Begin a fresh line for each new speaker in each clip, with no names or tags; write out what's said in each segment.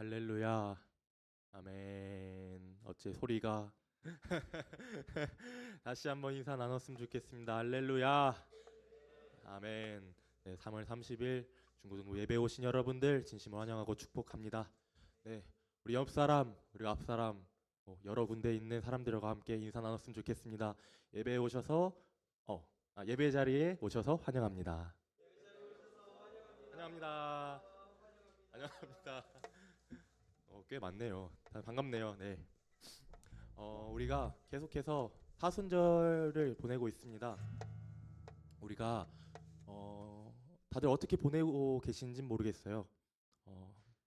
할렐루야. 아멘. 어째 소리가 다시 한번 인사 나눴으면 좋겠습니다. 할렐루야. 아멘. 네, 3월 30일 중고등부 예배 오신 여러분들 진심으로 환영하고 축복합니다. 네, 우리 옆 사람, 우리 앞 사람, 여러 군데 있는 사람들과 함께 인사 나눴으면 좋겠습니다. 예배에 오셔서 예배 자리에 오셔서 환영합니다. 환영합니다. 환영합니다. 꽤 많네요. 반갑네요. 네. 우리가 계속해서 사순절을 보내고 있습니다. 우리가 다들 어떻게 보내고 계신지 모르겠어요.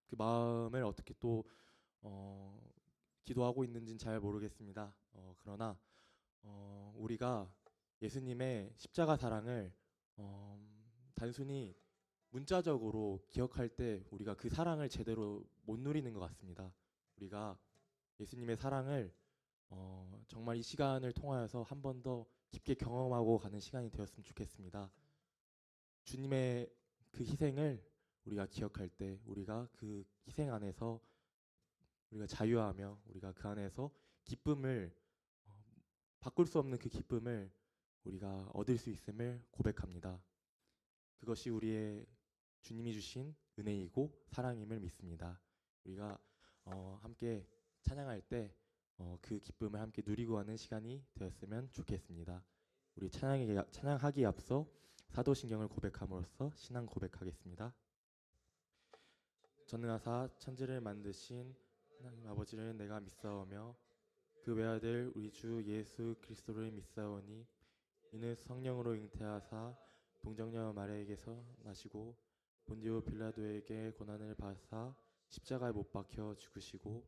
그 마음을 어떻게 또 기도하고 있는지는 잘 모르겠습니다. 그러나 우리가 예수님의 십자가 사랑을 단순히 문자적으로 기억할 때 우리가 그 사랑을 제대로 못 누리는 것 같습니다. 우리가 예수님의 사랑을 정말 이 시간을 통하여서 한 번 더 깊게 경험하고 가는 시간이 되었으면 좋겠습니다. 주님의 그 희생을 우리가 기억할 때 우리가 그 희생 안에서 우리가 자유하며 우리가 그 안에서 기쁨을 바꿀 수 없는 그 기쁨을 우리가 얻을 수 있음을 고백합니다. 그것이 우리의 주님이 주신 은혜이고 사랑임을 믿습니다. 우리가 함께 찬양할 때 그 기쁨을 함께 누리고 하는 시간이 되었으면 좋겠습니다. 우리 찬양하기 앞서 사도신경을 고백함으로써 신앙 고백하겠습니다. 전능하사 천지를 만드신 하나님 아버지를 내가 믿사오며 그 외아들 우리 주 예수 그리스도를 믿사오니 이는 성령으로 잉태하사 동정녀 마리아에게서 나시고 본디오 빌라도에게 고난을 받으사 십자가에 못 박혀 죽으시고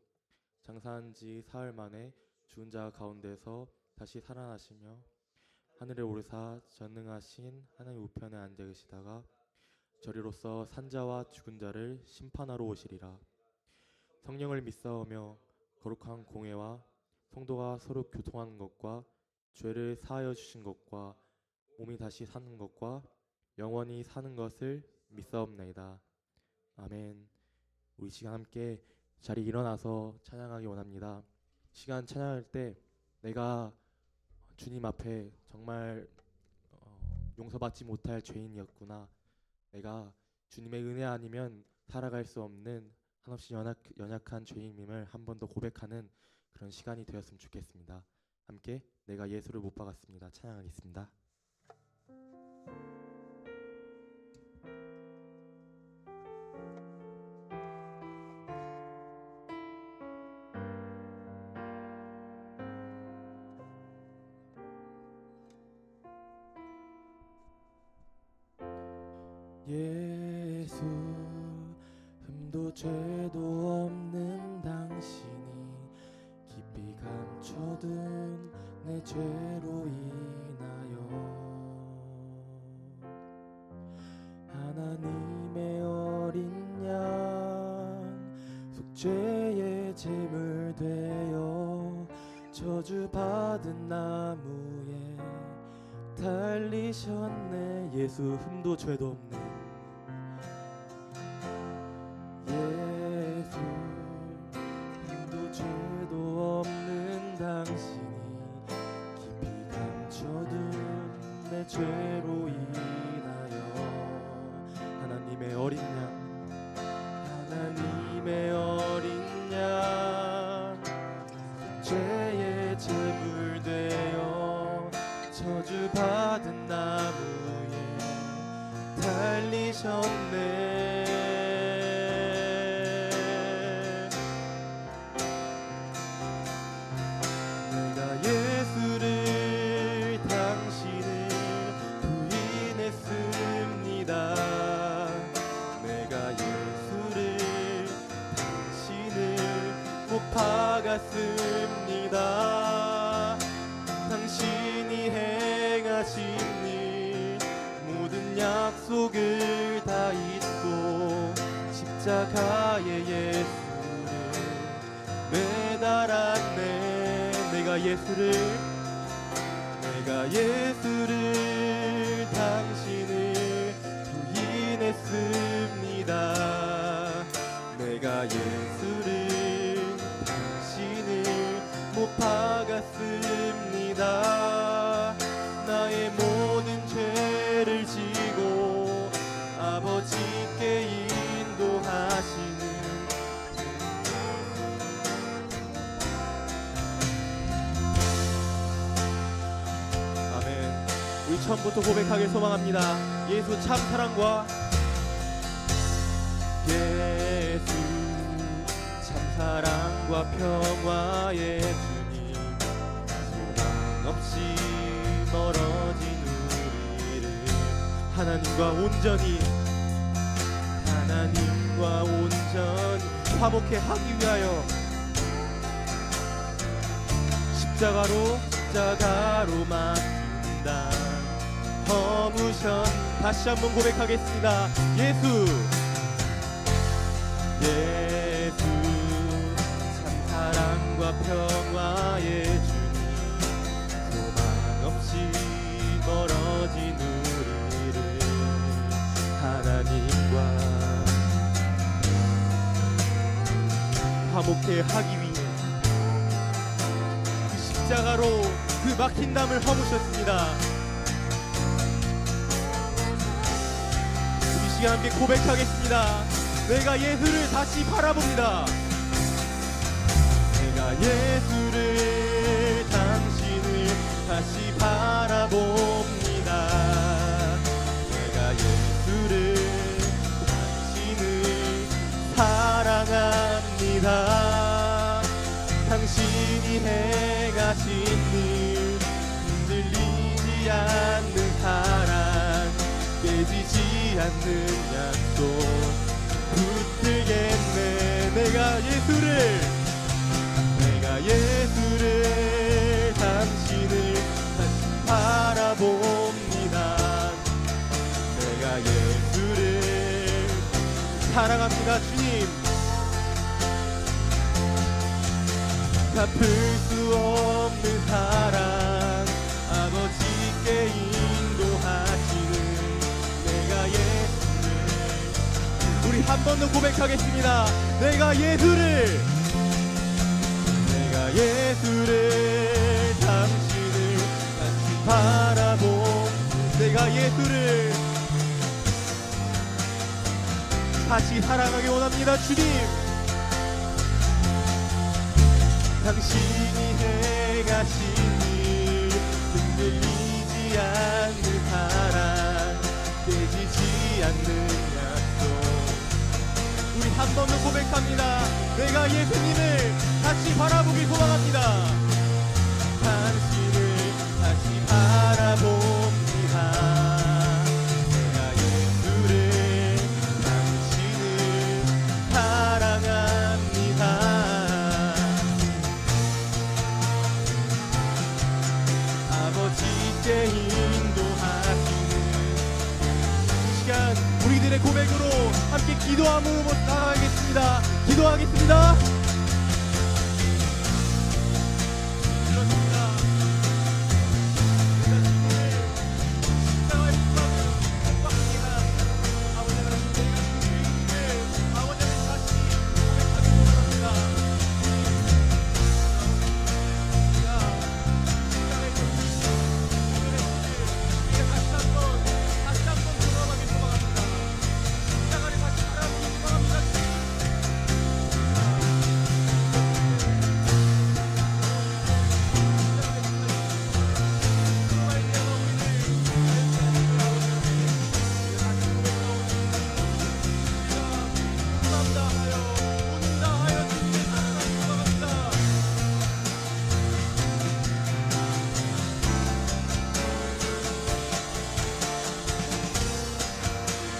장사한 지 사흘 만에 죽은 자 가운데서 다시 살아나시며 하늘에 오르사 전능하신 하나님 우편에 앉아 계시다가 저리로서 산자와 죽은 자를 심판하러 오시리라. 성령을 믿사오며 거룩한 공회와 성도가 서로 교통하는 것과 죄를 사하여 주신 것과 몸이 다시 사는 것과 영원히 사는 것을 믿사옵나이다. 아멘. 우리 시간 함께 자리 일어나서 찬양하기 원합니다. 시간 찬양할 때 내가 주님 앞에 정말 용서받지 못할 죄인이었구나. 내가 주님의 은혜 아니면 살아갈 수 없는 한없이 연약한 죄인임을 한 번 더 고백하는 그런 시간이 되었으면 좋겠습니다. 함께 내가 예수를 못 박았습니다. 찬양하겠습니다. 예수 흠도 죄도 없는 당신이 깊이 감춰둔 내 죄로 인하여 하나님의 어린 양 속죄의 제물 되어 저주받은 나무에 달리셨네. 예수 흠도 죄도 없는 예수 흠도 죄도 없는 당신이 깊이 감춰둔 내 죄로 인하여 하나님의 어린 양 하나님의 어린 양 죄의 제물 되어 저주받은 나무에 달리셨네. 내가 예수를 당신을 부인했습니다. 내가 예수를 당신을 못 박았습니다. 당신이 행하신 일 모든 약속을 다 잊고 십자가에 예수를 매달았네. 내가 예수를 당신을 부인했습니다. 내가 예수 처음부터 고백하길 소망합니다. 예수 참 사랑과 예수 참 사랑과 평화의 주님 소망 없이 멀어진 우리를 하나님과 온전히 화목해 하기 위하여 십자가로 맡긴다 허무션. 다시 한번 고백하겠습니다. 예수 참 사랑과 평화의 주님 소망 없이 멀어진 우리를 하나님과 화목해 하기 위해 그 십자가로 그 막힌 담을 허무셨습니다. 이 시간 함께 고백하겠습니다. 내가 예수를 다시 바라봅니다. 내가 예수를 당신을 다시 바라봅니다. 내가 예수를 당신을 사랑합니다. 당신이 행하신 일 흔들리지 않는 사랑 깨지지 않는 약속 붙들겠네. 내가 예수를 당신을 다시 바라봅니다. 내가 예수를 사랑합니다. 주님 갚을 수 없는 사랑 아버지께 인도하시는 내가 예수를 우리 한 번 더 고백하겠습니다. 내가 예수를 당신을 다시 바라보 내가 예수를 다시 사랑하기 원합니다. 주님 당신이 행하신 일 흔들리지 않는 사랑 깨지지 않는 약속 우리 한 번 더 고백합니다. 내가 예수님을 다시 바라보기 소망합니다. 당신을 다시 바라봅니다. 내가 예수를 당신을 사랑합니다. 아버지께 인도하시는 이 시간 우리들의 고백으로 함께 기도함으로 나가겠습니다. 기도하겠습니다.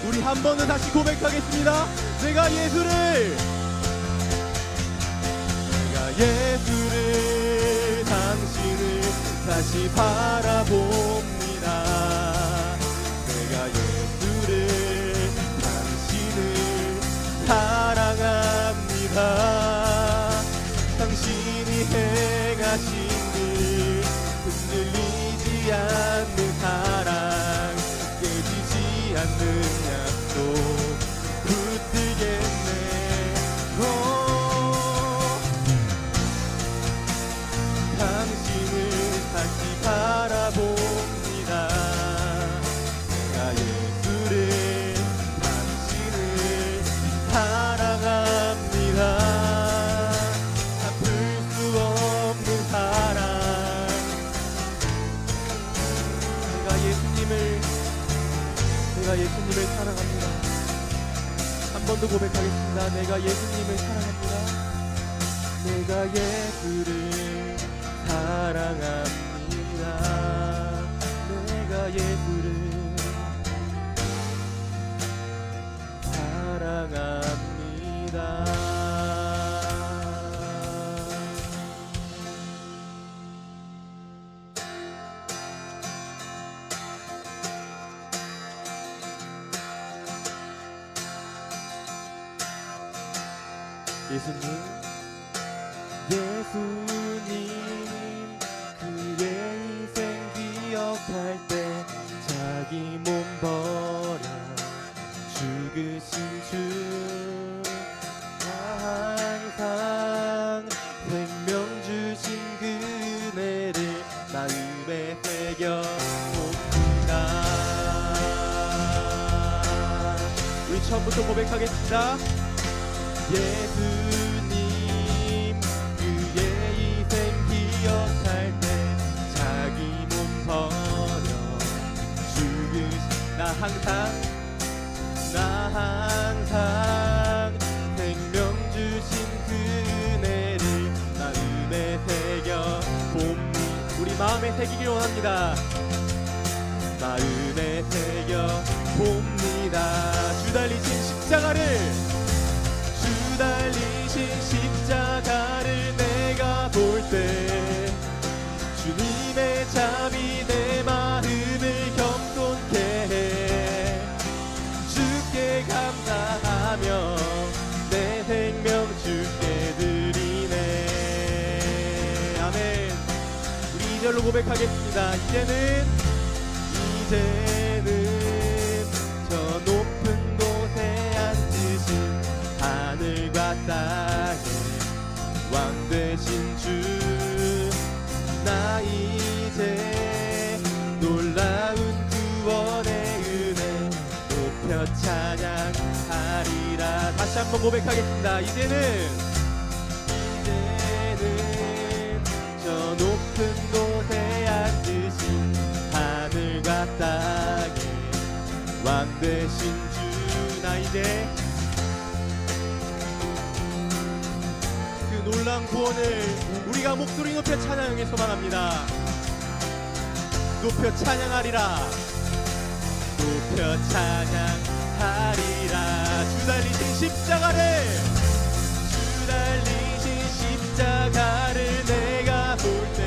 우리 한 번은 다시 고백하겠습니다. 내가 예수를 당신을 다시 바라봅니다. 내가 예수를 당신을 사랑합니다. 당신이 행하신 일 흔들리지 않는 사랑 깨지지 않는 붙들겠네. 당신을 다시 바라봅니다. 내가 번 더 고백하겠습니다. 내가 예수님을 사랑합니다. 내가 예수를 사랑합니다. 내가 예수를 사랑합니다. 예수님, 예수님, 그의 인생 기억할 때 자기 몸 버려 죽으신 주, 나 항상 생명 주신 그 은혜를 마음에 새겨 봅니다. 우리 처음부터 고백하겠습니다. 예수님, 그의 인생 기억할 때 자기 몸 버려 죽으신, 나 항상 생명 주신 그 은혜를 마음에 새겨 봅니다. 우리 마음에 새기길 원합니다. 마음에 새겨 봅니다. 주 달리신 십자가를, 달리신 십자가를 내가 볼 때 주님의 잠이 내 마음을 경건케 해 주께 감사하며 내 생명 주께 드리네. 아멘. 우리 2절로 고백하겠습니다. 이제는 저 높은 곳에 앉으신 하늘과 땅의 왕 되신 주, 나 이제 놀라운 구원의 은혜 높여 찬양하리라. 다시 한번 고백하겠습니다. 이제는 저 높은 곳에 앉으신 하늘과 땅의 왕 되신 주, 나 이제 놀라운 구원을 우리가 목소리 높여 찬양하게 소망합니다. 높여 찬양하리라. 높여 찬양하리라. 주 달리신 십자가를, 주 달리신 십자가를 내가 볼 때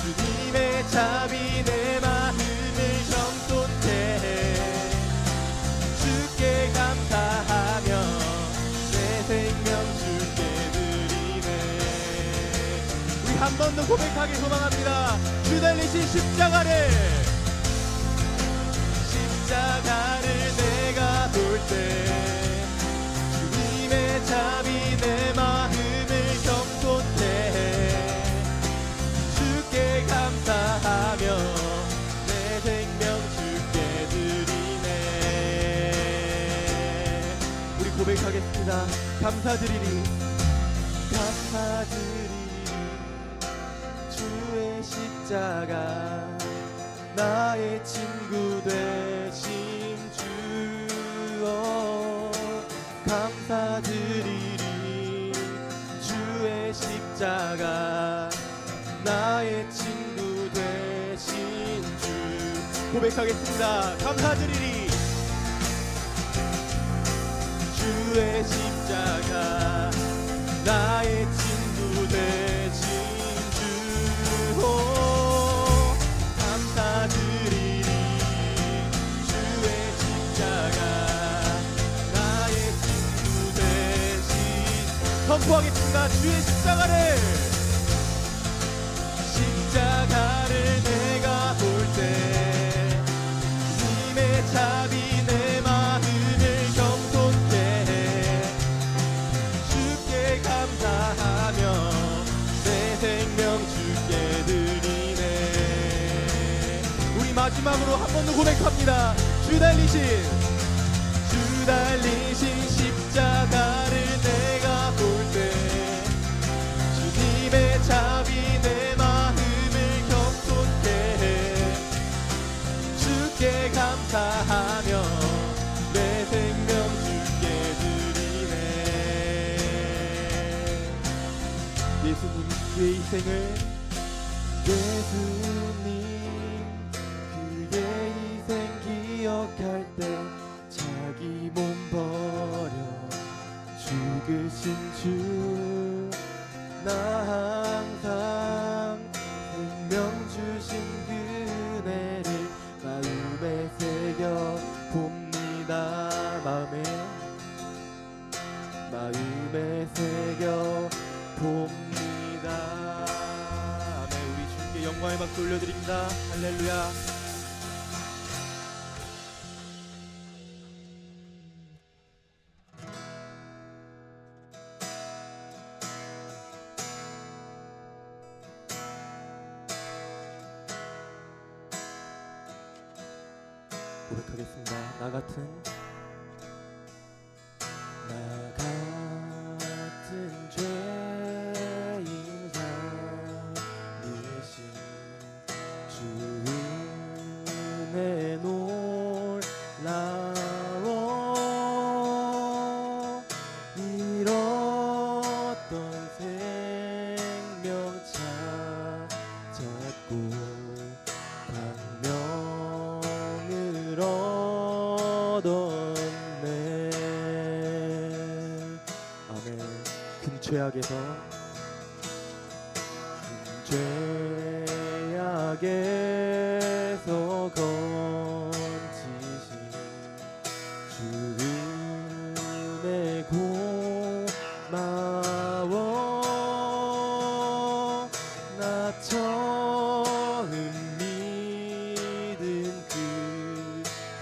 주님의 잠이 내 마음을 경건케 해 주께 감사하며 내 생명 한 번 더 고백하기 소망합니다. 주 달리신 십자가를 내가 볼 때 주님의 잠이 내 마음을 경건케 해 주께 감사하며 내 생명 주께 드리네. 우리 고백하겠습니다. 감사드리리, 감사드리리. 주의 십자가 나의 친구 되신 주, 감사드리리. 주의 십자가 나의 친구 되신 주, 고백하겠습니다. 감사드리리. 주의 십자가 나의 친구 되신 감사드리리. 주의 십자가 나의 친구 되신, 선포하겠습니다. 주의 십자가를 내가 볼 때 주님의 잠이 내 마음을 경건케 해 주께 감사하며 내 생명 주께 드리네. 우리 마지막으로 한 번 더 고백합니다. 주 달리신 십자가를 내가 볼 때 주님의 잠이 내 마음을 경건케 해 주께 감사하며 내 생명 주께 주의 희생을 예수님 그의 희생 기억할 때 자기 몸 버려 죽으신 주 나 항상 생명 주신 그네를 마음에 새겨 봅니다. 마음에 새겨 봅니다. 아멘. 우리 주님께 영광의 박수 올려드립니다. 할렐루야. 고백하겠습니다. 나 같은 죄인 살리신 주 은혜 놀라워 잃었던 생명 찾았고 광명을 얻었네. 아멘. 큰 죄악에서 건지신 주 은혜 고마워. 나 처음 믿은 그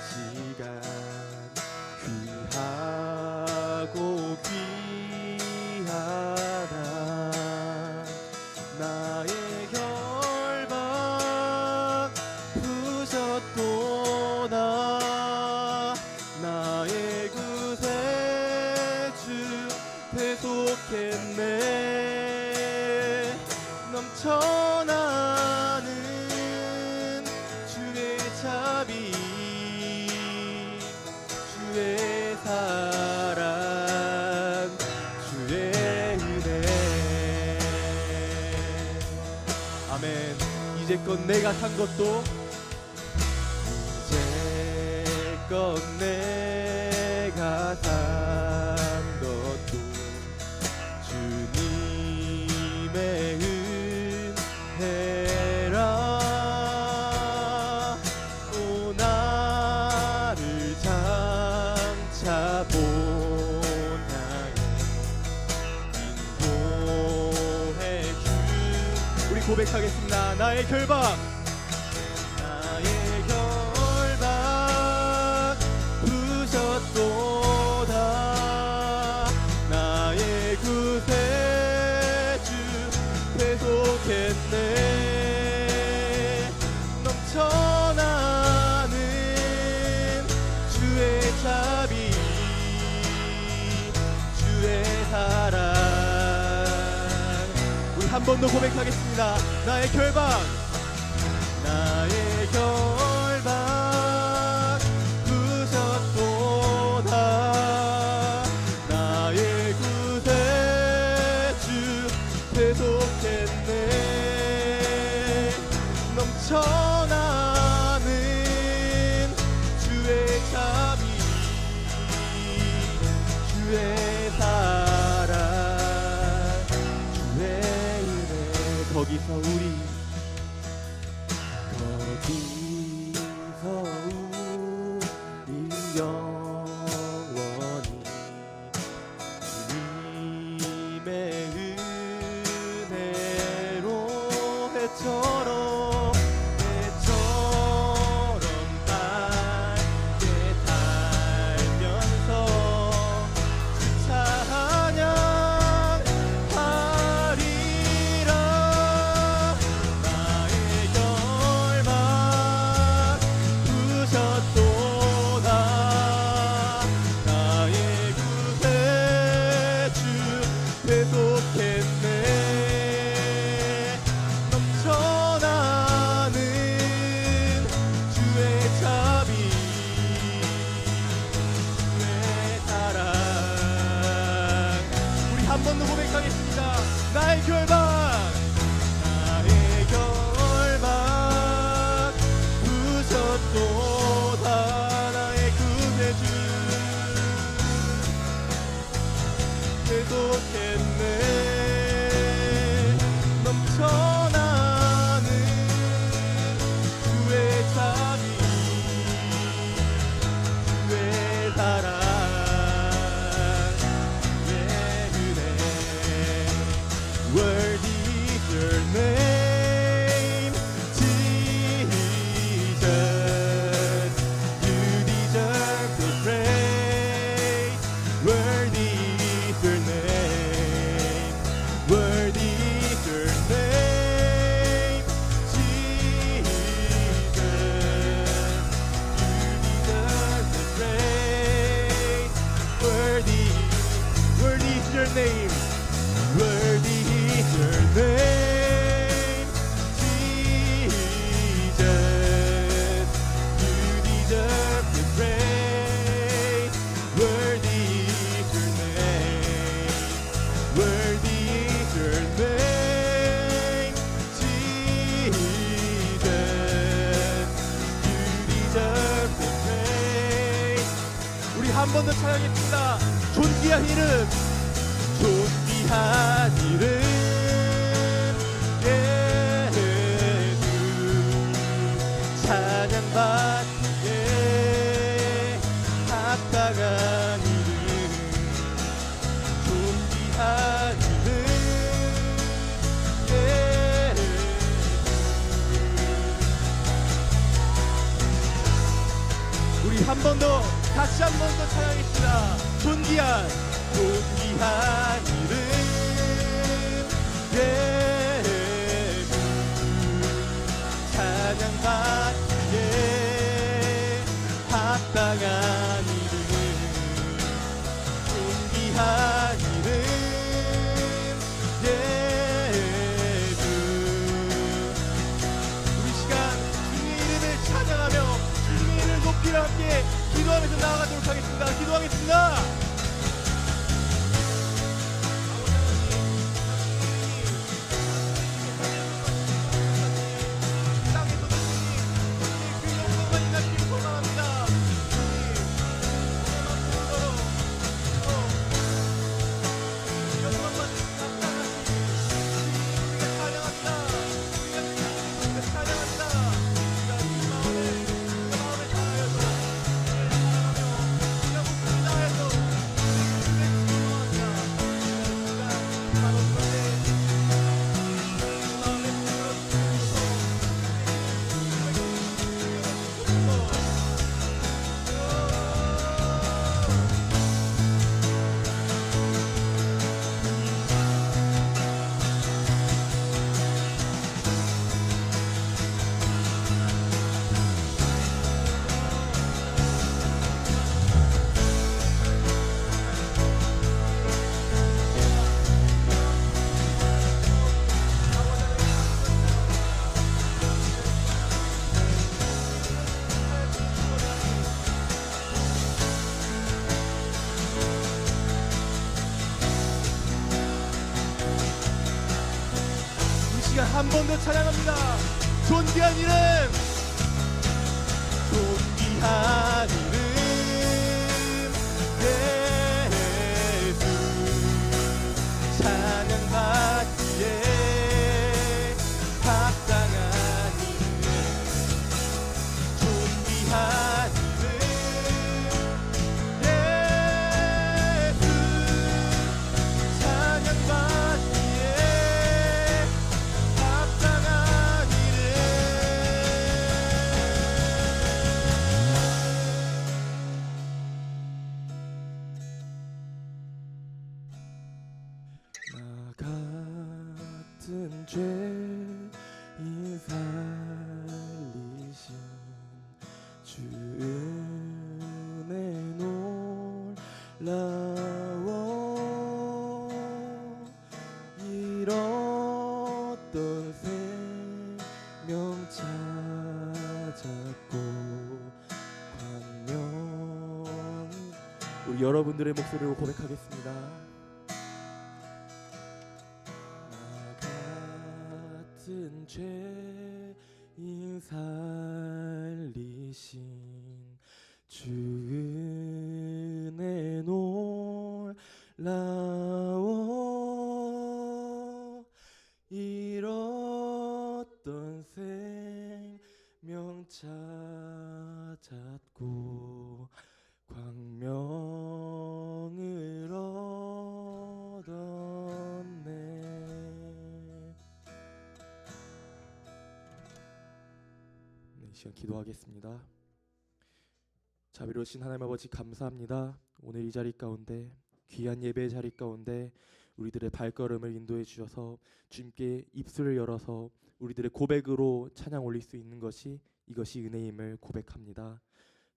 시간 귀하고 귀하다. 나의 결박 부셨도다. 나의 구세주 대속했네. 넘쳐나는 주의 자비 주의 사랑 주의 은혜. 아멘. 이제껏 내가 산 것도 이제껏 내가 산 것도 주님의 은혜라. 또 나를 장차 본향에 인도해 주. 우리 고백하겠습니다. 나의 결박 부셨도다. 나의 구세주 대속했네. 넘쳐나는 주의 자비 주의 사랑. 우리 한 번 더 고백하겠습니다. 나의 결박 부셨도다. 나의 구세주 대속했네. 넘쳐나는 주의 자비 주의 사랑 주의 은혜. 거기서 우리 영원히 주님의 은혜로 해처럼 밝게 살면서 주 찬양하리라. 나의 결박 부셨도다. 나의 구세주 대속했네. 넘쳐나는 주의 자비 주의 사랑. 우리 한 번 더 고백하겠습니다. 나의 결박 계속했네. 넘쳐나는 주의 자비, 주의 사랑, 주의 은혜. Worthy is your name, Jesus. You deserve the praise. Worthy is your name. Worthy is your name, Jesus. You deserve the praise. Worthy, worthy is your name. Worthy is your name, Jesus. You deserve the praise. Worthy is your name. Worthy is your name, Jesus. You deserve the praise. 우리 한 번 더 찬양했습니다. 존귀한 이름, 존귀한 이름, 예수. 찬양받기에 합당한 이름, 존귀한 이름, 예수. 우리 한 번 더, 다시 한 번 더 찬양했습니다. 존귀한 이름, 예수. 찬양받기에 합당한 이름, 존귀한 이름, 예수. 우리 시간 주님의 이름을 찬양하며 주님의 이름을 높이려 함께 기도하면서 나아가도록 하겠습니다. 기도하겠습니다. 한 번 더 찬양합니다. 존귀한 이름, 존귀한 이름, 예수. 찬양받기에 합당한 이름, 존귀한 이름, 예수. 찬양받기에 합당한 이름. 나 같은 죄인 살리신 주 은혜 놀라워. 잃었던 생명 찾았고 광명. 우리 여러분들의 목소리로 고백하겠습니다. 같은 죄인 살리신 주 은혜 놀라워. 찾았고 광명을 얻었네. 네, 이 시간 기도하겠습니다. 자비로우신 하나님 아버지, 감사합니다. 오늘 이 자리 가운데, 귀한 예배의 자리 가운데 우리들의 발걸음을 인도해 주셔서 주님께 입술을 열어서 우리들의 고백으로 찬양 올릴 수 있는 것이, 이것이 은혜임을 고백합니다.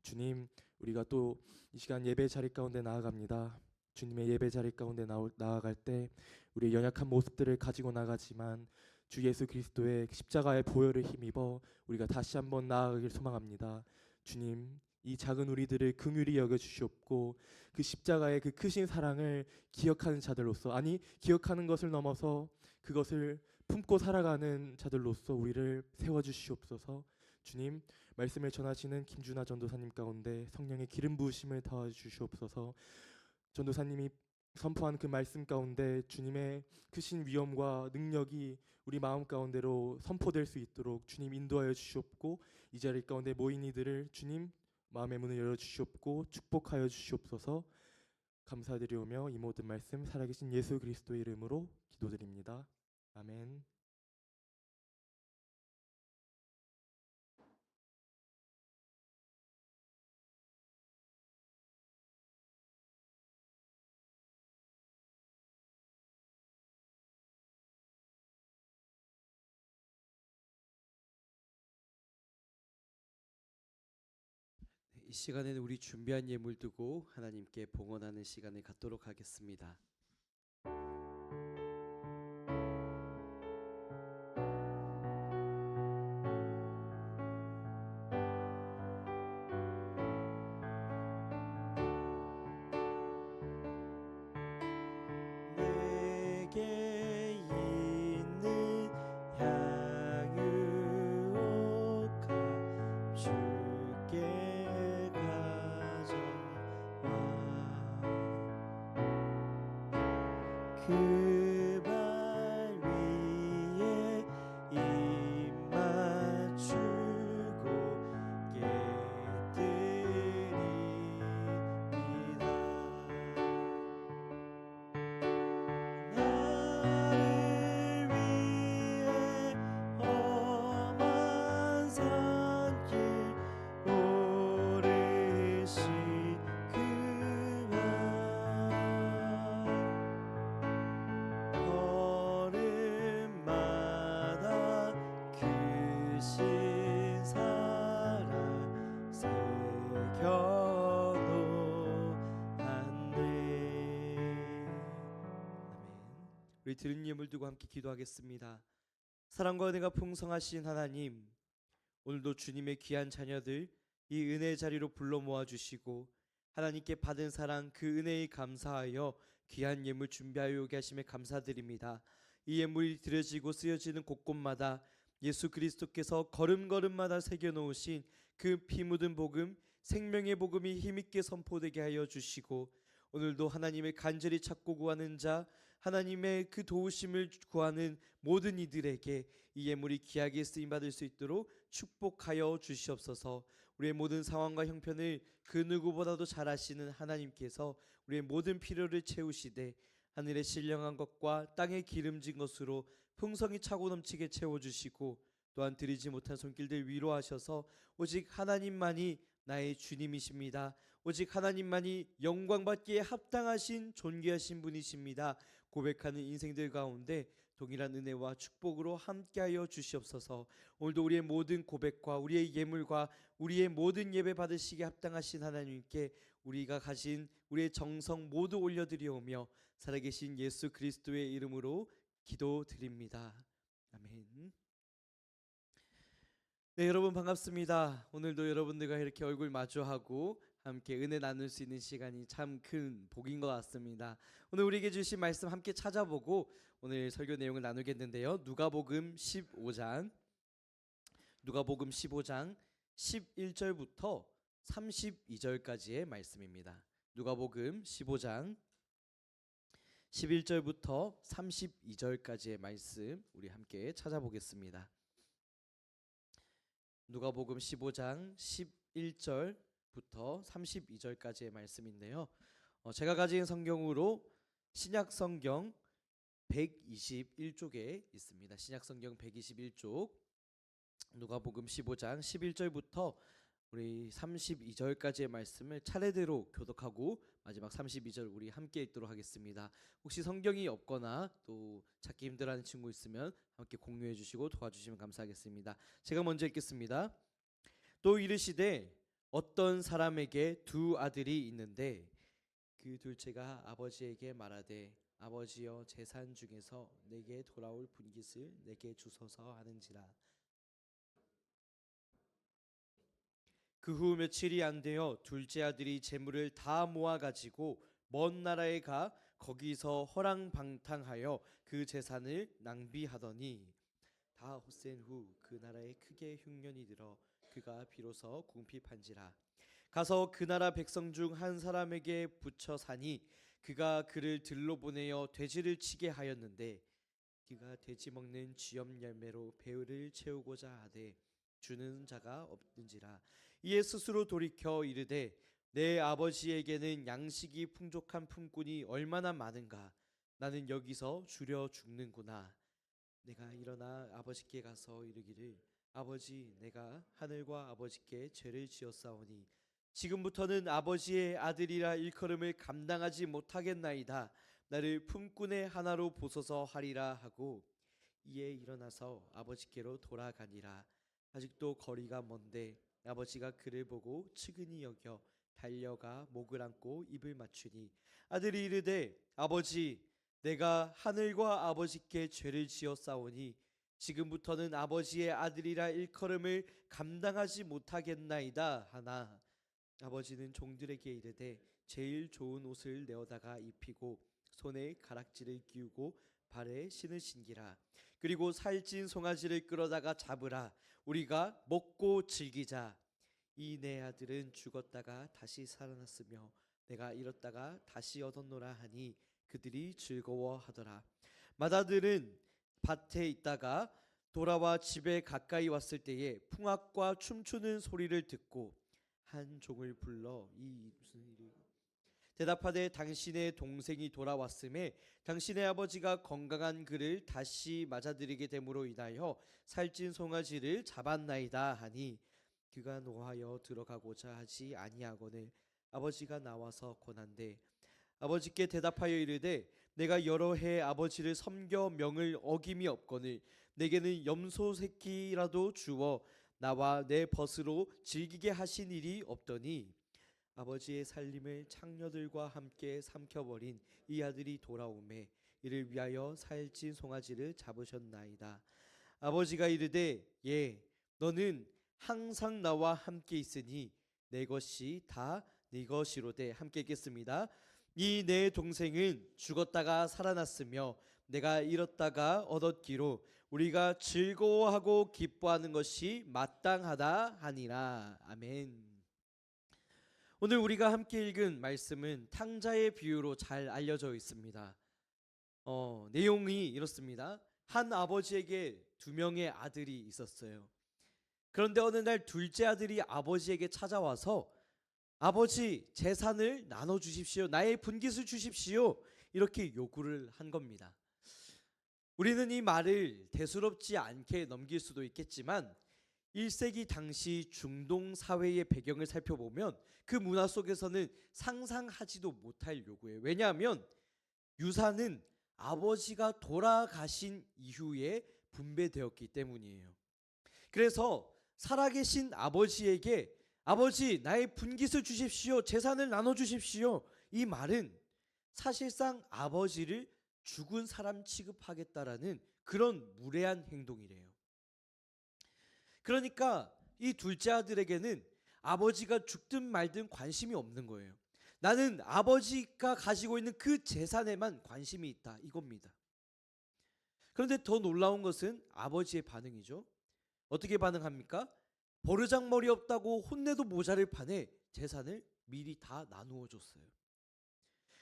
주님, 우리가 또 이 시간 예배 자리 가운데 나아갑니다. 주님의 예배 자리 가운데 나아갈 때 우리의 연약한 모습들을 가지고 나가지만 주 예수 그리스도의 십자가의 보혈을 힘입어 우리가 다시 한번 나아가길 소망합니다. 주님, 이 작은 우리들을 긍휼히 여겨 주시옵고 그 십자가의 그 크신 사랑을 기억하는 자들로서, 아니 기억하는 것을 넘어서 그것을 품고 살아가는 자들로서 우리를 세워 주시옵소서. 주님, 말씀을 전하시는 김준하 전도사님 가운데 성령의 기름 부으심을 더해 주시옵소서. 전도사님이 선포한 그 말씀 가운데 주님의 크신 위엄과 능력이 우리 마음 가운데로 선포될 수 있도록 주님 인도하여 주시옵고, 이 자리 가운데 모인 이들을 주님 마음의 문을 열어주시옵고 축복하여 주시옵소서. 감사드리오며 이 모든 말씀 살아계신 예수 그리스도의 이름으로 기도드립니다. 아멘.
이 시간에는 우리 준비한 예물 두고 하나님께 봉헌하는 시간을 갖도록 하겠습니다.
내게 있는 향유옥합 주께 가져와 그 발 위에 입 맞추고 깨뜨립니다. 나를 위해 험한 산길 오르신 그와 걸음마다 크신 사랑 새겨놓았네. 우리 드린 예물 두고 함께 기도하겠습니다. 사랑과 은혜가 풍성하신 하나님, 오늘도 주님의 귀한 자녀들 이 은혜의 자리로 불러 모아주시고 하나님께 받은 사랑 그 은혜에 감사하여 귀한 예물 준비하여 오게 하심에 감사드립니다. 이 예물이 드려지고 쓰여지는 곳곳마다 예수 그리스도께서 걸음걸음마다 새겨놓으신 그 피 묻은 복음, 생명의 복음이 힘있게 선포되게 하여 주시고, 오늘도 하나님을 간절히 찾고 구하는 자, 하나님의 그 도우심을 구하는 모든 이들에게 이 예물이 귀하게 쓰임받을 수 있도록 축복하여 주시옵소서. 우리의 모든 상황과 형편을 그 누구보다도 잘 아시는 하나님께서 우리의 모든 필요를 채우시되 하늘의 신령한 것과 땅의 기름진 것으로 풍성히 차고 넘치게 채워주시고, 또한 드리지 못한 손길들 위로하셔서 오직 하나님만이 나의 주님이십니다. 오직 하나님만이 영광받기에 합당하신 존귀하신 분이십니다. 고백하는 인생들 가운데 동일한 은혜와 축복으로 함께하여 주시옵소서. 오늘도 우리의 모든 고백과 우리의 예물과 우리의 모든 예배 받으시기에 합당하신 하나님께 우리가 가진 우리의 정성 모두 올려드리오며 살아계신 예수 그리스도의 이름으로 기도드립니다. 아멘. 네, 여러분 반갑습니다. 오늘도 여러분들과 이렇게 얼굴 마주하고 함께 은혜 나눌 수 있는 시간이 참 큰 복인 것 같습니다. 오늘 우리에게 주신 말씀 함께 찾아보고 오늘 설교 내용을 나누겠는데요. 누가복음 15장 11절부터 32절까지의 말씀입니다. 누가복음 15장 11절부터 32절까지의 말씀 우리 함께 찾아보겠습니다. 누가복음 15장 11절부터 32절까지의 말씀인데요. 제가 가진 성경으로 신약 성경 121쪽에 있습니다. 신약 성경 121쪽 누가복음 15장 11절부터 우리 32절까지의 말씀을 차례대로 교독하고 마지막 32절 우리 함께 읽도록 하겠습니다. 혹시 성경이 없거나 또 찾기 힘들어하는 친구 있으면 함께 공유해 주시고 도와주시면 감사하겠습니다. 제가 먼저 읽겠습니다. 또 이르시되 어떤 사람에게 두 아들이 있는데 그 둘째가 아버지에게 말하되 아버지여 재산 중에서 내게 돌아올 분깃을 내게 주소서 하는지라. 그 후 며칠이 안 되어 둘째 아들이 재물을 다 모아 가지고 먼 나라에 가 거기서 허랑방탕하여 그 재산을 낭비하더니 다 헛센 후 그 나라에 크게 흉년이 들어 그가 비로소 궁핍한지라. 가서 그 나라 백성 중 한 사람에게 붙여 사니 그가 그를 들로 보내어 돼지를 치게 하였는데 그가 돼지 먹는 쥐염 열매로 배를 채우고자 하되 주는 자가 없는지라. 이에 스스로 돌이켜 이르되 내 아버지에게는 양식이 풍족한 품꾼이 얼마나 많은가. 나는 여기서 주려 죽는구나. 내가 일어나 아버지께 가서 이르기를 아버지 내가 하늘과 아버지께 죄를 지었사오니 지금부터는 아버지의 아들이라 일컬음을 감당하지 못하겠나이다. 나를 품꾼의 하나로 보소서 하리라 하고 이에 일어나서 아버지께로 돌아가니라. 아직도 거리가 먼데 아버지가 그를 보고 측은히 여겨 달려가 목을 안고 입을 맞추니 아들이 이르되 아버지 내가 하늘과 아버지께 죄를 지었사오니 지금부터는 아버지의 아들이라 일컬음을 감당하지 못하겠나이다 하나 아버지는 종들에게 이르되 제일 좋은 옷을 내어다가 입히고 손에 가락지를 끼우고 발에 신을 신기라. 그리고 살찐 송아지를 끌어다가 잡으라. 우리가 먹고 즐기자. 이 내 아들은 죽었다가 다시 살아났으며 내가 잃었다가 다시 얻었노라 하니 그들이 즐거워하더라. 맏아들은 밭에 있다가 돌아와 집에 가까이 왔을 때에 풍악과 춤추는 소리를 듣고 한 종을 불러 이 무슨 일이 대답하되 당신의 동생이 돌아왔음에 당신의 아버지가 건강한 그를 다시 맞아들이게 됨으로 인하여 살찐 송아지를 잡았나이다 하니 그가 노하여 들어가고자 하지 아니하거늘 아버지가 나와서 권한대 아버지께 대답하여 이르되 내가 여러 해 아버지를 섬겨 명을 어김이 없거늘 내게는 염소 새끼라도 주어 나와 내 벗으로 즐기게 하신 일이 없더니 아버지의 살림을 창녀들과 함께 삼켜버린 이 아들이 돌아오매 이를 위하여 살찐 송아지를 잡으셨나이다. 아버지가 이르되 예 너는 항상 나와 함께 있으니 내 것이 다 네 것이로되 함께 읽겠습니다. 이 내 동생은 죽었다가 살아났으며 내가 잃었다가 얻었기로 우리가 즐거워하고 기뻐하는 것이 마땅하다 하니라. 아멘. 오늘 우리가 함께 읽은 말씀은 탕자의 비유로 잘 알려져 있습니다. 내용이 이렇습니다. 한 아버지에게 두 명의 아들이 있었어요. 그런데 어느 날 둘째 아들이 아버지에게 찾아와서 아버지 재산을 나눠주십시오. 나의 분깃을 주십시오. 이렇게 요구를 한 겁니다. 우리는 이 말을 대수롭지 않게 넘길 수도 있겠지만 1세기 당시 중동 사회의 배경을 살펴보면 그 문화 속에서는 상상하지도 못할 요구예요. 왜냐하면 유산은 아버지가 돌아가신 이후에 분배되었기 때문이에요. 그래서 살아계신 아버지에게 아버지 나의 분깃을 주십시오. 재산을 나눠주십시오. 이 말은 사실상 아버지를 죽은 사람 취급하겠다라는 그런 무례한 행동이래요. 그러니까 이 둘째 아들에게는 아버지가 죽든 말든 관심이 없는 거예요. 나는 아버지가 가지고 있는 그 재산에만 관심이 있다 이겁니다. 그런데 더 놀라운 것은 아버지의 반응이죠. 어떻게 반응합니까? 버르장머리 없다고 혼내도 모자를 판에 재산을 미리 다 나누어 줬어요.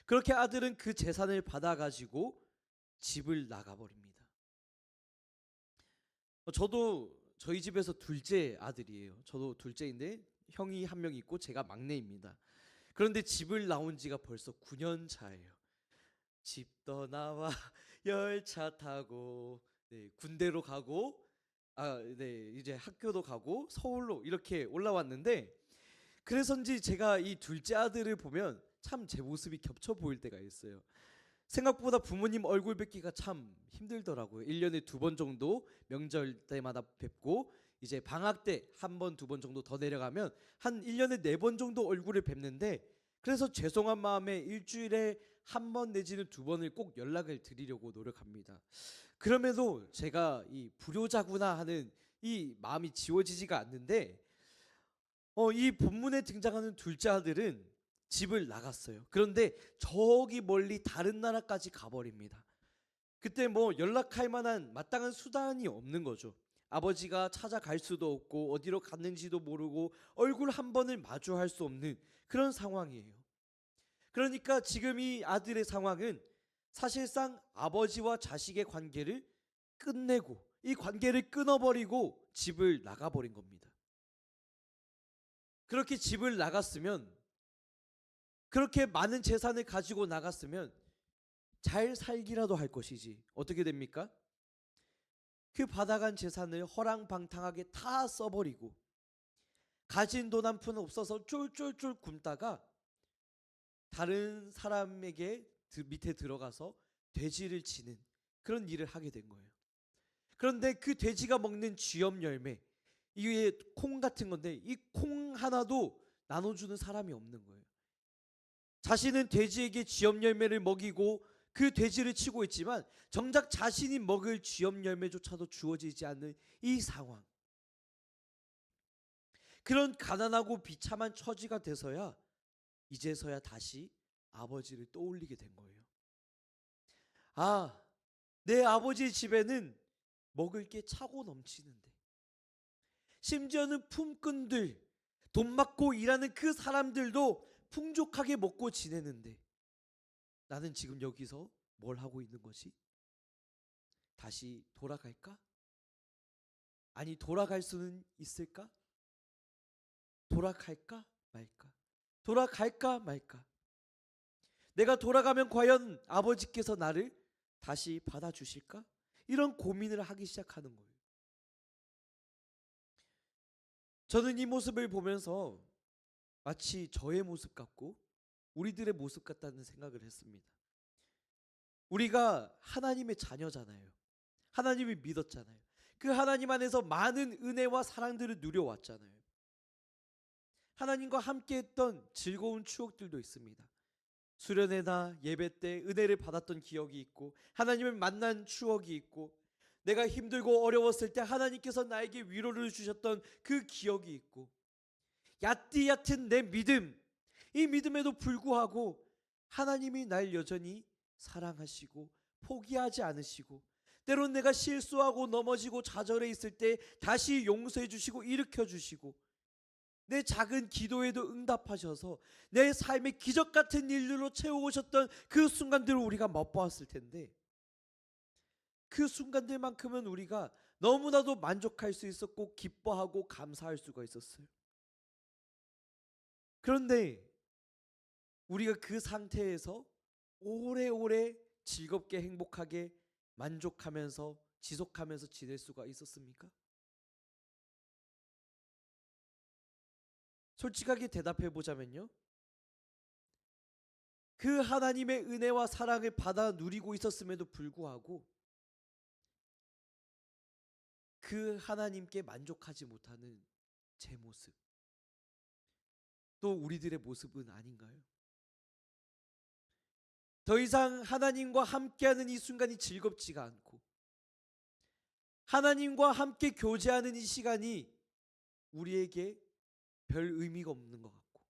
그렇게 아들은 그 재산을 받아가지고 집을 나가버립니다. 저도 저희 집에서 둘째 아들이에요. 저도 둘째인데 형이 한 명 있고 제가 막내입니다. 그런데 집을 나온 지가 벌써 9년 차예요. 집 떠나와 열차 타고, 네, 군대로 가고, 네, 이제 학교도 가고 서울로 이렇게 올라왔는데, 그래서인지 제가 이 둘째 아들을 보면 참 제 모습이 겹쳐 보일 때가 있어요. 생각보다 부모님 얼굴 뵙기가 참 힘들더라고요. 1년에 2번 정도 명절 때마다 뵙고, 이제 방학 때 한 번, 2번 정도 더 내려가면 한 1년에 4번 정도 얼굴을 뵙는데, 그래서 죄송한 마음에 일주일에 한 번 내지는 2번을 꼭 연락을 드리려고 노력합니다. 그럼에도 제가 이 불효자구나 하는 이 마음이 지워지지가 않는데, 이 본문에 등장하는 둘째 아들은 집을 나갔어요. 그런데 저기 멀리 다른 나라까지 가버립니다. 그때 뭐 연락할 만한 마땅한 수단이 없는 거죠. 아버지가 찾아갈 수도 없고 어디로 갔는지도 모르고 얼굴 한 번을 마주할 수 없는 그런 상황이에요. 그러니까 지금 이 아들의 상황은 사실상 아버지와 자식의 관계를 끝내고 이 관계를 끊어버리고 집을 나가버린 겁니다. 그렇게 집을 나갔으면, 그렇게 많은 재산을 가지고 나갔으면 잘 살기라도 할 것이지 어떻게 됩니까? 그 받아간 재산을 허랑방탕하게 다 써버리고 가진 돈 한 푼 없어서 쫄쫄쫄 굶다가 다른 사람에게 밑에 들어가서 돼지를 치는 그런 일을 하게 된 거예요. 그런데 그 돼지가 먹는 쥐염 열매, 이게 콩 같은 건데 이 콩 하나도 나눠주는 사람이 없는 거예요. 자신은 돼지에게 쥐염 열매를 먹이고 그 돼지를 치고 있지만 정작 자신이 먹을 쥐염 열매조차도 주어지지 않는 이 상황. 그런 가난하고 비참한 처지가 돼서야 이제서야 다시 아버지를 떠올리게 된 거예요. 아, 내 아버지 집에는 먹을 게 차고 넘치는데, 심지어는 품꾼들, 돈 받고 일하는 그 사람들도 풍족하게 먹고 지내는데 나는 지금 여기서 뭘 하고 있는 거지? 다시 돌아갈까? 아니, 돌아갈 수는 있을까? 돌아갈까 말까? 돌아갈까 말까? 내가 돌아가면 과연 아버지께서 나를 다시 받아주실까? 이런 고민을 하기 시작하는 거예요. 저는 이 모습을 보면서 마치 저의 모습 같고 우리들의 모습 같다는 생각을 했습니다. 우리가 하나님의 자녀잖아요. 하나님을 믿었잖아요. 그 하나님 안에서 많은 은혜와 사랑들을 누려왔잖아요. 하나님과 함께했던 즐거운 추억들도 있습니다. 수련회나 예배 때 은혜를 받았던 기억이 있고, 하나님을 만난 추억이 있고, 내가 힘들고 어려웠을 때 하나님께서 나에게 위로를 주셨던 그 기억이 있고, 얕은 내 믿음, 이 믿음에도 불구하고 하나님이 날 여전히 사랑하시고 포기하지 않으시고, 때론 내가 실수하고 넘어지고 좌절해 있을 때 다시 용서해 주시고 일으켜 주시고, 내 작은 기도에도 응답하셔서 내 삶의 기적 같은 일들로 채워오셨던 그 순간들을 우리가 맛보았을 텐데, 그 순간들만큼은 우리가 너무나도 만족할 수 있었고 기뻐하고 감사할 수가 있었어요. 그런데 우리가 그 상태에서 오래오래 즐겁게 행복하게 만족하면서 지속하면서 지낼 수가 있었습니까? 솔직하게 대답해 보자면요, 그 하나님의 은혜와 사랑을 받아 누리고 있었음에도 불구하고 그 하나님께 만족하지 못하는 제 모습, 또 우리들의 모습은 아닌가요? 더 이상 하나님과 함께하는 이 순간이 즐겁지가 않고, 하나님과 함께 교제하는 이 시간이 우리에게 별 의미가 없는 것 같고,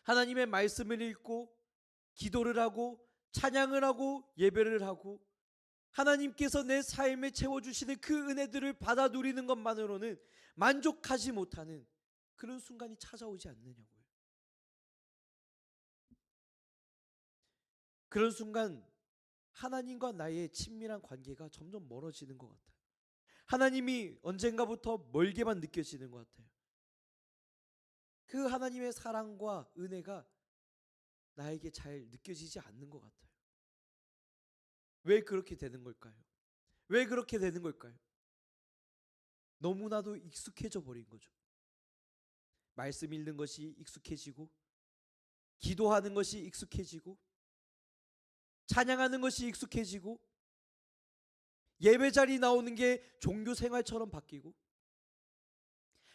하나님의 말씀을 읽고 기도를 하고 찬양을 하고 예배를 하고 하나님께서 내 삶에 채워주시는 그 은혜들을 받아 누리는 것만으로는 만족하지 못하는 그런 순간이 찾아오지 않느냐고요. 그런 순간 하나님과 나의 친밀한 관계가 점점 멀어지는 것 같아요. 하나님이 언젠가부터 멀게만 느껴지는 것 같아요. 그 하나님의 사랑과 은혜가 나에게 잘 느껴지지 않는 것 같아요. 왜 그렇게 되는 걸까요? 왜 그렇게 되는 걸까요? 너무나도 익숙해져 버린 거죠. 말씀 읽는 것이 익숙해지고, 기도하는 것이 익숙해지고, 찬양하는 것이 익숙해지고, 예배 자리 나오는 게 종교 생활처럼 바뀌고,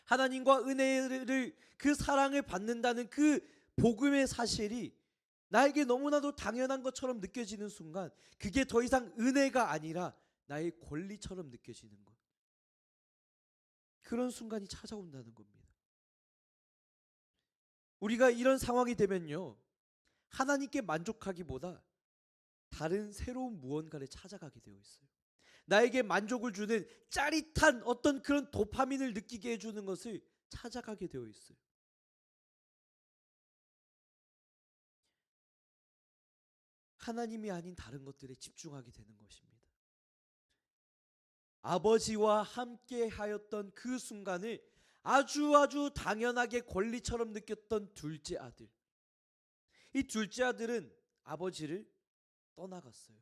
하나님과 은혜를, 그 사랑을 받는다는 그 복음의 사실이 나에게 너무나도 당연한 것처럼 느껴지는 순간, 그게 더 이상 은혜가 아니라 나의 권리처럼 느껴지는 것. 그런 순간이 찾아온다는 겁니다. 우리가 이런 상황이 되면요, 하나님께 만족하기보다 다른 새로운 무언가를 찾아가게 되어 있어요. 나에게 만족을 주는 짜릿한 어떤 그런 도파민을 느끼게 해주는 것을 찾아가게 되어 있어요. 하나님이 아닌 다른 것들에 집중하게 되는 것입니다. 아버지와 함께 하였던 그 순간을 아주 당연하게 권리처럼 느꼈던 둘째 아들. 이 둘째 아들은 아버지를 떠나갔어요.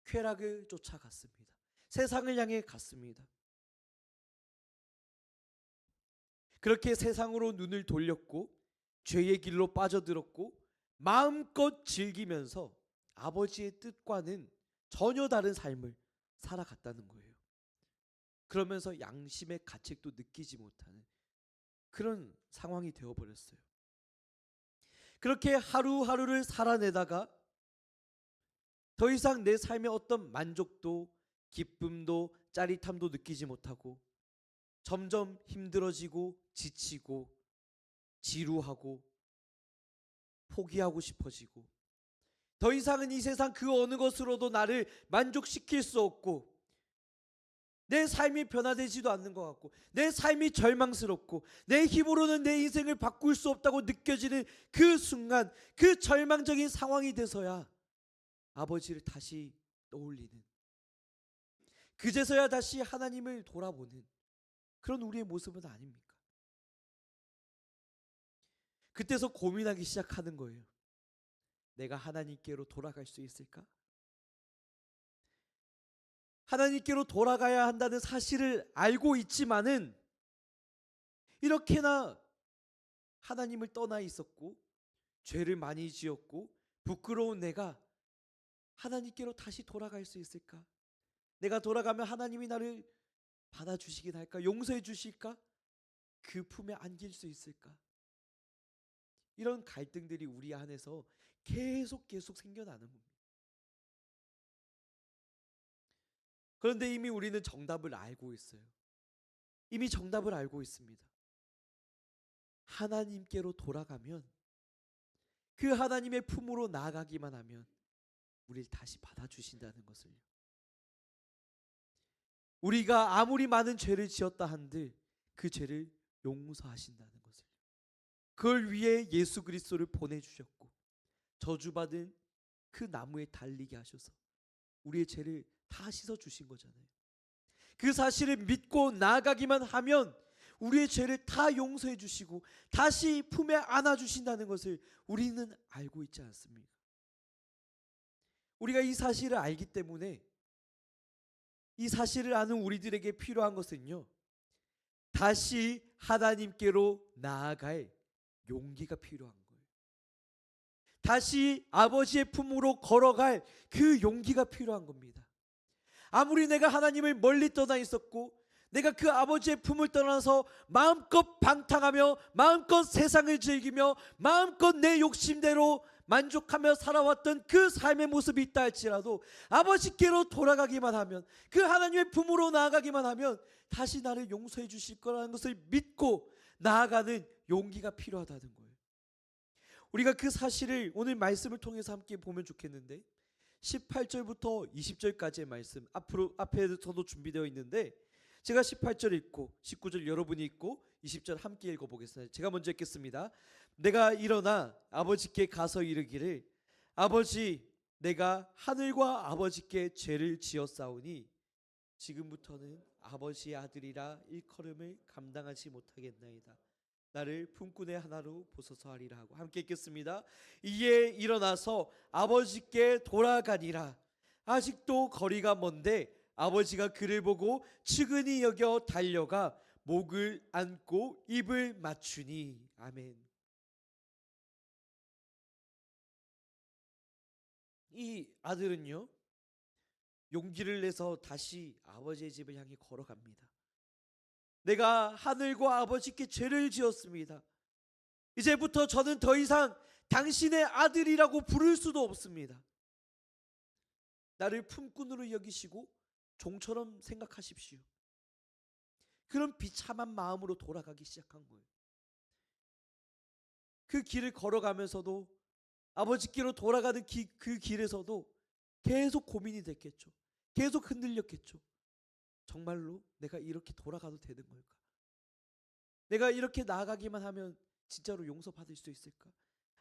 쾌락을 쫓아갔습니다. 세상을 향해 갔습니다. 그렇게 세상으로 눈을 돌렸고, 죄의 길로 빠져들었고, 마음껏 즐기면서 아버지의 뜻과는 전혀 다른 삶을 살아갔다는 거예요. 그러면서 양심의 가책도 느끼지 못하는 그런 상황이 되어버렸어요. 그렇게 하루하루를 살아내다가 더 이상 내 삶의 어떤 만족도, 기쁨도, 짜릿함도 느끼지 못하고, 점점 힘들어지고 지치고 지루하고 포기하고 싶어지고, 더 이상은 이 세상 그 어느 것으로도 나를 만족시킬 수 없고, 내 삶이 변화되지도 않는 것 같고, 내 삶이 절망스럽고, 내 힘으로는 내 인생을 바꿀 수 없다고 느껴지는 그 순간, 그 절망적인 상황이 돼서야 아버지를 다시 떠올리는, 그제서야 다시 하나님을 돌아보는 그런 우리의 모습은 아닙니까? 그때서 고민하기 시작하는 거예요. 내가 하나님께로 돌아갈 수 있을까? 하나님께로 돌아가야 한다는 사실을 알고 있지만은, 이렇게나 하나님을 떠나 있었고 죄를 많이 지었고 부끄러운 내가 하나님께로 다시 돌아갈 수 있을까? 내가 돌아가면 하나님이 나를 받아주시긴 할까? 용서해 주실까? 그 품에 안길 수 있을까? 이런 갈등들이 우리 안에서 계속 생겨나는 겁니다. 그런데 이미 우리는 정답을 알고 있어요. 이미 정답을 알고 있습니다. 하나님께로 돌아가면, 그 하나님의 품으로 나아가기만 하면 우리를 다시 받아주신다는 것을요. 우리가 아무리 많은 죄를 지었다 한들 그 죄를 용서하신다는 것을, 그걸 위해 예수 그리스도를 보내주셨고, 저주받은 그 나무에 달리게 하셔서 우리의 죄를 다 씻어주신 거잖아요. 그 사실을 믿고 나아가기만 하면 우리의 죄를 다 용서해 주시고 다시 품에 안아주신다는 것을 우리는 알고 있지 않습니까? 우리가 이 사실을 알기 때문에, 이 사실을 아는 우리들에게 필요한 것은요, 다시 하나님께로 나아갈 용기가 필요한 거예요. 다시 아버지의 품으로 걸어갈 그 용기가 필요한 겁니다. 아무리 내가 하나님을 멀리 떠나 있었고, 내가 그 아버지의 품을 떠나서 마음껏 방탕하며 마음껏 세상을 즐기며 마음껏 내 욕심대로 만족하며 살아왔던 그 삶의 모습이 있다 할지라도, 아버지께로 돌아가기만 하면, 그 하나님의 품으로 나아가기만 하면 다시 나를 용서해 주실 거라는 것을 믿고 나아가는 용기가 필요하다는 거예요. 우리가 그 사실을 오늘 말씀을 통해서 함께 보면 좋겠는데, 18절부터 20절까지의 말씀 앞에서도 준비되어 있는데, 제가 18절 읽고 19절 여러분이 읽고 20절 함께 읽어보겠습니다. 제가 먼저 읽겠습니다. 내가 일어나 아버지께 가서 이르기를, 아버지, 내가 하늘과 아버지께 죄를 지었사오니 지금부터는 아버지의 아들이라 일컬음을 감당하지 못하겠나이다. 나를 품꾼의 하나로 보소서 하리라 하고 함께 읽겠습니다. 이에 일어나서 아버지께 돌아가니라. 아직도 거리가 먼데 아버지가 그를 보고 측은히 여겨 달려가 목을 안고 입을 맞추니. 아멘. 이 아들은요, 용기를 내서 다시 아버지의 집을 향해 걸어갑니다. 내가 하늘과 아버지께 죄를 지었습니다. 이제부터 저는 더 이상 당신의 아들이라고 부를 수도 없습니다. 나를 품꾼으로 여기시고 종처럼 생각하십시오. 그런 비참한 마음으로 돌아가기 시작한 거예요. 그 길을 걸어가면서도, 아버지께로 돌아가는 그 길에서도 계속 고민이 됐겠죠. 계속 흔들렸겠죠. 정말로 내가 이렇게 돌아가도 되는 걸까? 내가 이렇게 나아가기만 하면 진짜로 용서받을 수 있을까?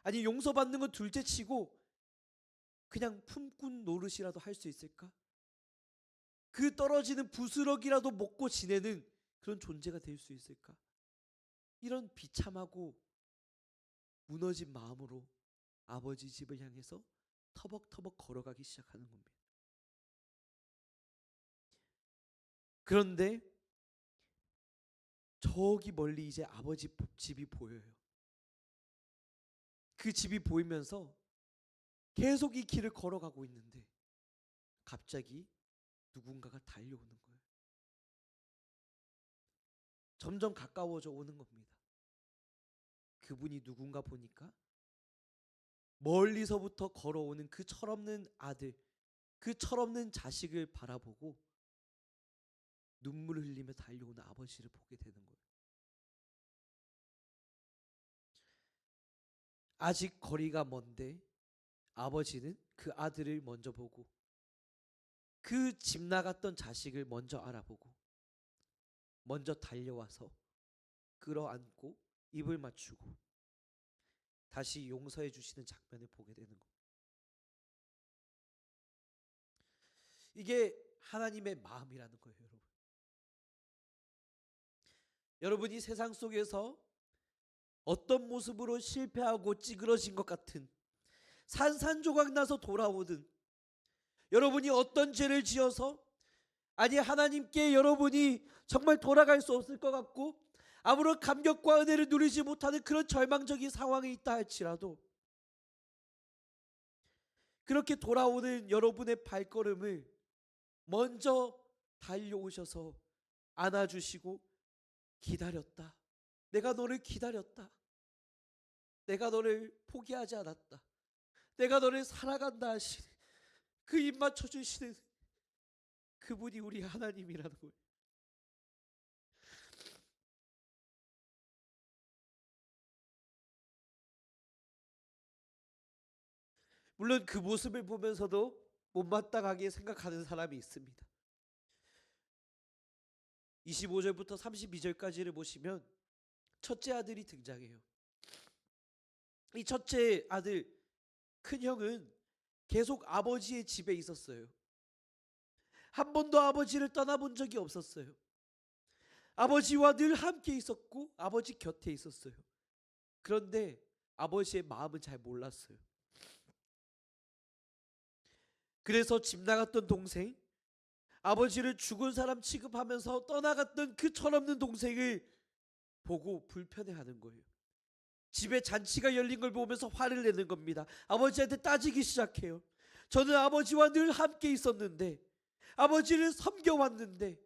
아니, 용서받는 건 둘째치고 그냥 품꾼 노릇이라도 할 수 있을까? 그 떨어지는 부스러기라도 먹고 지내는 그런 존재가 될 수 있을까? 이런 비참하고 무너진 마음으로 아버지 집을 향해서 터벅터벅 걸어가기 시작하는 겁니다. 그런데 저기 멀리 이제 아버지 집이 보여요. 그 집이 보이면서 계속 이 길을 걸어가고 있는데 갑자기 누군가가 달려오는 거예요. 점점 가까워져 오는 겁니다. 그분이 누군가 보니까 멀리서부터 걸어오는 그 철없는 아들, 그 철없는 자식을 바라보고 눈물을 흘리며 달려오는 아버지를 보게 되는 거예요. 아직 거리가 먼데 아버지는 그 아들을 먼저 보고 그 집 나갔던 자식을 먼저 알아보고 먼저 달려와서 끌어안고 입을 맞추고 다시 용서해 주시는 장면을 보게 되는 겁니다. 이게 하나님의 마음이라는 거예요, 여러분. 여러분이 세상 속에서 어떤 모습으로 실패하고 찌그러진 것 같은, 산산조각 나서 돌아오든, 여러분이 어떤 죄를 지어서 아니 하나님께 여러분이 정말 돌아갈 수 없을 것 같고 아무런 감격과 은혜를 누리지 못하는 그런 절망적인 상황에 있다 할지라도 그렇게 돌아오는 여러분의 발걸음을 먼저 달려오셔서 안아주시고 기다렸다. 내가 너를 기다렸다. 내가 너를 포기하지 않았다. 내가 너를 사랑한다 하시는 그 입 맞춰주시는 그분이 우리 하나님이라는 거예요. 물론 그 모습을 보면서도 못마땅하게 생각하는 사람이 있습니다. 25절부터 32절까지를 보시면 첫째 아들이 등장해요. 이 첫째 아들 큰형은 계속 아버지의 집에 있었어요. 한 번도 아버지를 떠나본 적이 없었어요. 아버지와 늘 함께 있었고 아버지 곁에 있었어요. 그런데 아버지의 마음은 잘 몰랐어요. 그래서 집 나갔던 동생, 아버지를 죽은 사람 취급하면서 떠나갔던 그 철없는 동생을 보고 불편해하는 거예요. 집에 잔치가 열린 걸 보면서 화를 내는 겁니다. 아버지한테 따지기 시작해요. 저는 아버지와 늘 함께 있었는데, 아버지를 섬겨왔는데,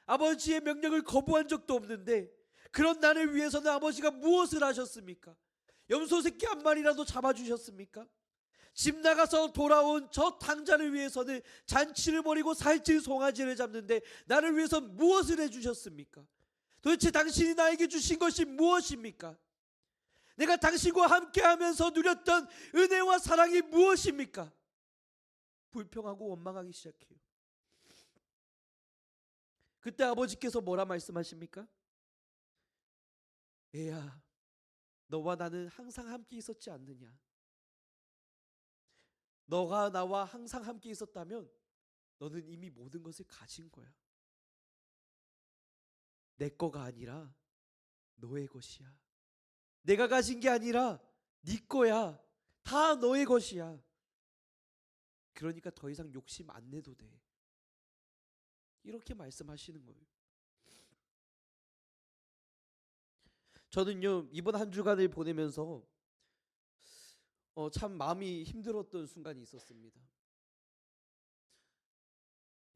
아버지의 명령을 거부한 적도 없는데, 그런 나를 위해서는 아버지가 무엇을 하셨습니까? 염소 새끼 한 마리라도 잡아주셨습니까? 집 나가서 돌아온 저 탕자를 위해서는 잔치를 벌이고 살찐 송아지를 잡는데 나를 위해서 무엇을 해주셨습니까? 도대체 당신이 나에게 주신 것이 무엇입니까? 내가 당신과 함께하면서 누렸던 은혜와 사랑이 무엇입니까? 불평하고 원망하기 시작해요. 그때 아버지께서 뭐라 말씀하십니까? 애야, 너와 나는 항상 함께 있었지 않느냐? 너가 나와 항상 함께 있었다면 너는 이미 모든 것을 가진 거야. 내 거가 아니라 너의 것이야. 내가 가진 게 아니라 네 거야. 다 너의 것이야. 그러니까 더 이상 욕심 안 내도 돼. 이렇게 말씀하시는 거예요. 저는요, 이번 한 주간을 보내면서 참 마음이 힘들었던 순간이 있었습니다.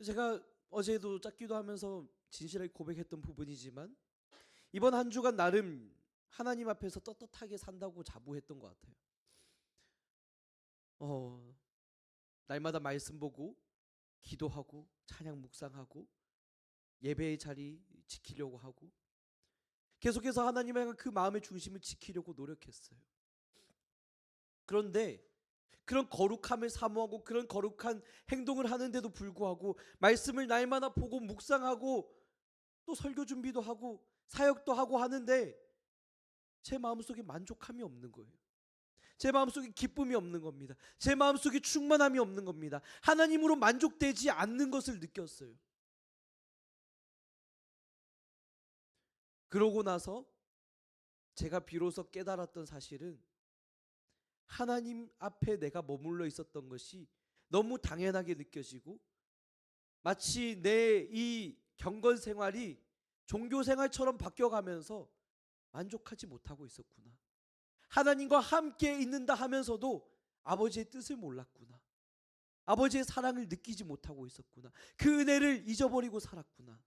제가 어제도 짝기도 하면서 진실하게 고백했던 부분이지만 이번 한 주간 나름 하나님 앞에서 떳떳하게 산다고 자부했던 것 같아요. 날마다 말씀 보고 기도하고 찬양 묵상하고 예배의 자리 지키려고 하고 계속해서 하나님을 향한 그 마음의 중심을 지키려고 노력했어요. 그런데 그런 거룩함을 사모하고 그런 거룩한 행동을 하는데도 불구하고 말씀을 날마다 보고 묵상하고 또 설교 준비도 하고 사역도 하고 하는데 제 마음속에 만족함이 없는 거예요. 제 마음속에 기쁨이 없는 겁니다. 제 마음속에 충만함이 없는 겁니다. 하나님으로 만족되지 않는 것을 느꼈어요. 그러고 나서 제가 비로소 깨달았던 사실은 하나님 앞에 내가 머물러 있었던 것이 너무 당연하게 느껴지고 마치 내 이 경건 생활이 종교 생활처럼 바뀌어가면서 만족하지 못하고 있었구나. 하나님과 함께 있는다 하면서도 아버지의 뜻을 몰랐구나. 아버지의 사랑을 느끼지 못하고 있었구나. 그 은혜를 잊어버리고 살았구나.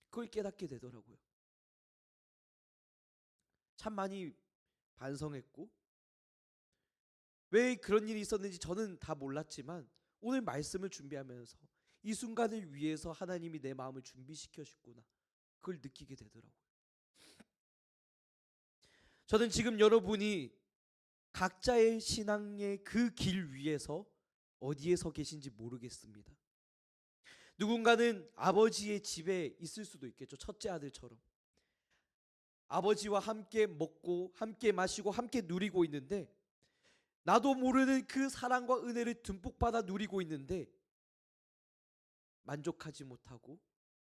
그걸 깨닫게 되더라고요. 참 많이 반성했고 왜 그런 일이 있었는지 저는 다 몰랐지만 오늘 말씀을 준비하면서 이 순간을 위해서 하나님이 내 마음을 준비시켜 주셨구나. 그걸 느끼게 되더라고요. 저는 지금 여러분이 각자의 신앙의 그 길 위에서 어디에 서 계신지 모르겠습니다. 누군가는 아버지의 집에 있을 수도 있겠죠. 첫째 아들처럼. 아버지와 함께 먹고 함께 마시고 함께 누리고 있는데 나도 모르는 그 사랑과 은혜를 듬뿍 받아 누리고 있는데 만족하지 못하고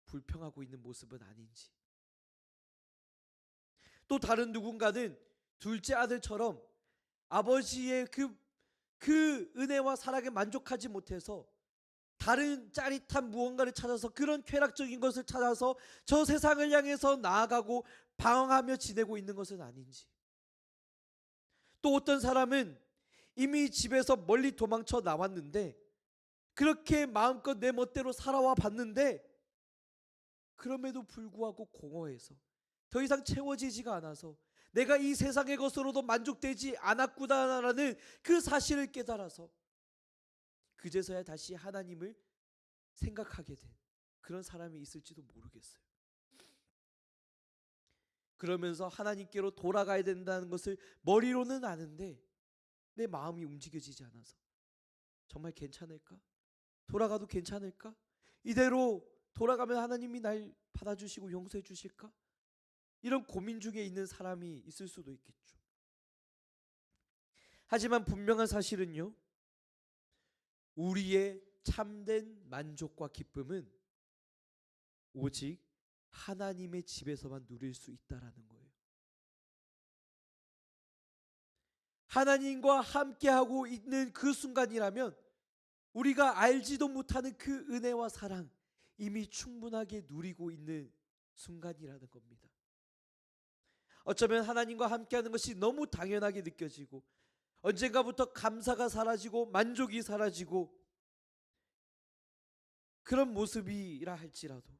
불평하고 있는 모습은 아닌지. 또 다른 누군가는 둘째 아들처럼 아버지의 그 은혜와 사랑에 만족하지 못해서 다른 짜릿한 무언가를 찾아서 그런 쾌락적인 것을 찾아서 저 세상을 향해서 나아가고 방황하며 지내고 있는 것은 아닌지. 또 어떤 사람은 이미 집에서 멀리 도망쳐 나왔는데 그렇게 마음껏 내 멋대로 살아와 봤는데 그럼에도 불구하고 공허해서 더 이상 채워지지가 않아서 내가 이 세상의 것으로도 만족되지 않았구나라는 그 사실을 깨달아서 그제서야 다시 하나님을 생각하게 된 그런 사람이 있을지도 모르겠어요. 그러면서 하나님께로 돌아가야 된다는 것을 머리로는 아는데 내 마음이 움직여지지 않아서 정말 괜찮을까? 돌아가도 괜찮을까? 이대로 돌아가면 하나님이 날 받아주시고 용서해 주실까? 이런 고민 중에 있는 사람이 있을 수도 있겠죠. 하지만 분명한 사실은요, 우리의 참된 만족과 기쁨은 오직 하나님의 집에서만 누릴 수 있다라는 거예요. 하나님과 함께하고 있는 그 순간이라면 우리가 알지도 못하는 그 은혜와 사랑 이미 충분하게 누리고 있는 순간이라는 겁니다. 어쩌면 하나님과 함께하는 것이 너무 당연하게 느껴지고 언젠가부터 감사가 사라지고 만족이 사라지고 그런 모습이라 할지라도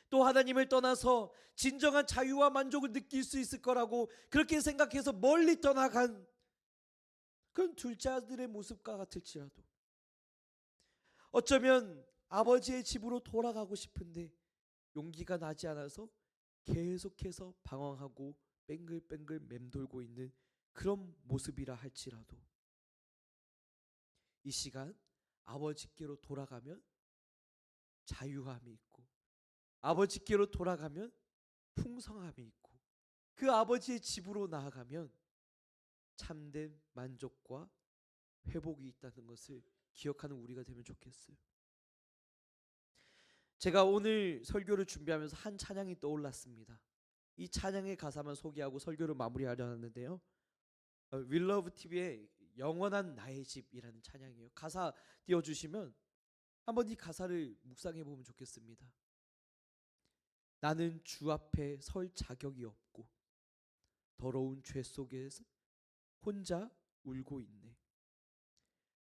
또 하나님을 떠나서 진정한 자유와 만족을 느낄 수 있을 거라고 그렇게 생각해서 멀리 떠나간 그런 둘째 아들의 모습과 같을지라도 어쩌면 아버지의 집으로 돌아가고 싶은데 용기가 나지 않아서 계속해서 방황하고 뱅글뱅글 맴돌고 있는 그런 모습이라 할지라도 이 시간 아버지께로 돌아가면 자유함이 있고 아버지께로 돌아가면 풍성함이 있고 그 아버지의 집으로 나아가면 참된 만족과 회복이 있다는 것을 기억하는 우리가 되면 좋겠어요. 제가 오늘 설교를 준비하면서 한 찬양이 떠올랐습니다. 이 찬양의 가사만 소개하고 설교를 마무리하려 하는데요. 윌러브 TV의 영원한 나의 집이라는 찬양이에요. 가사 띄워주시면 한번 이 가사를 묵상해 보면 좋겠습니다. 나는 주 앞에 설 자격이 없고 더러운 죄 속에서 혼자 울고 있네.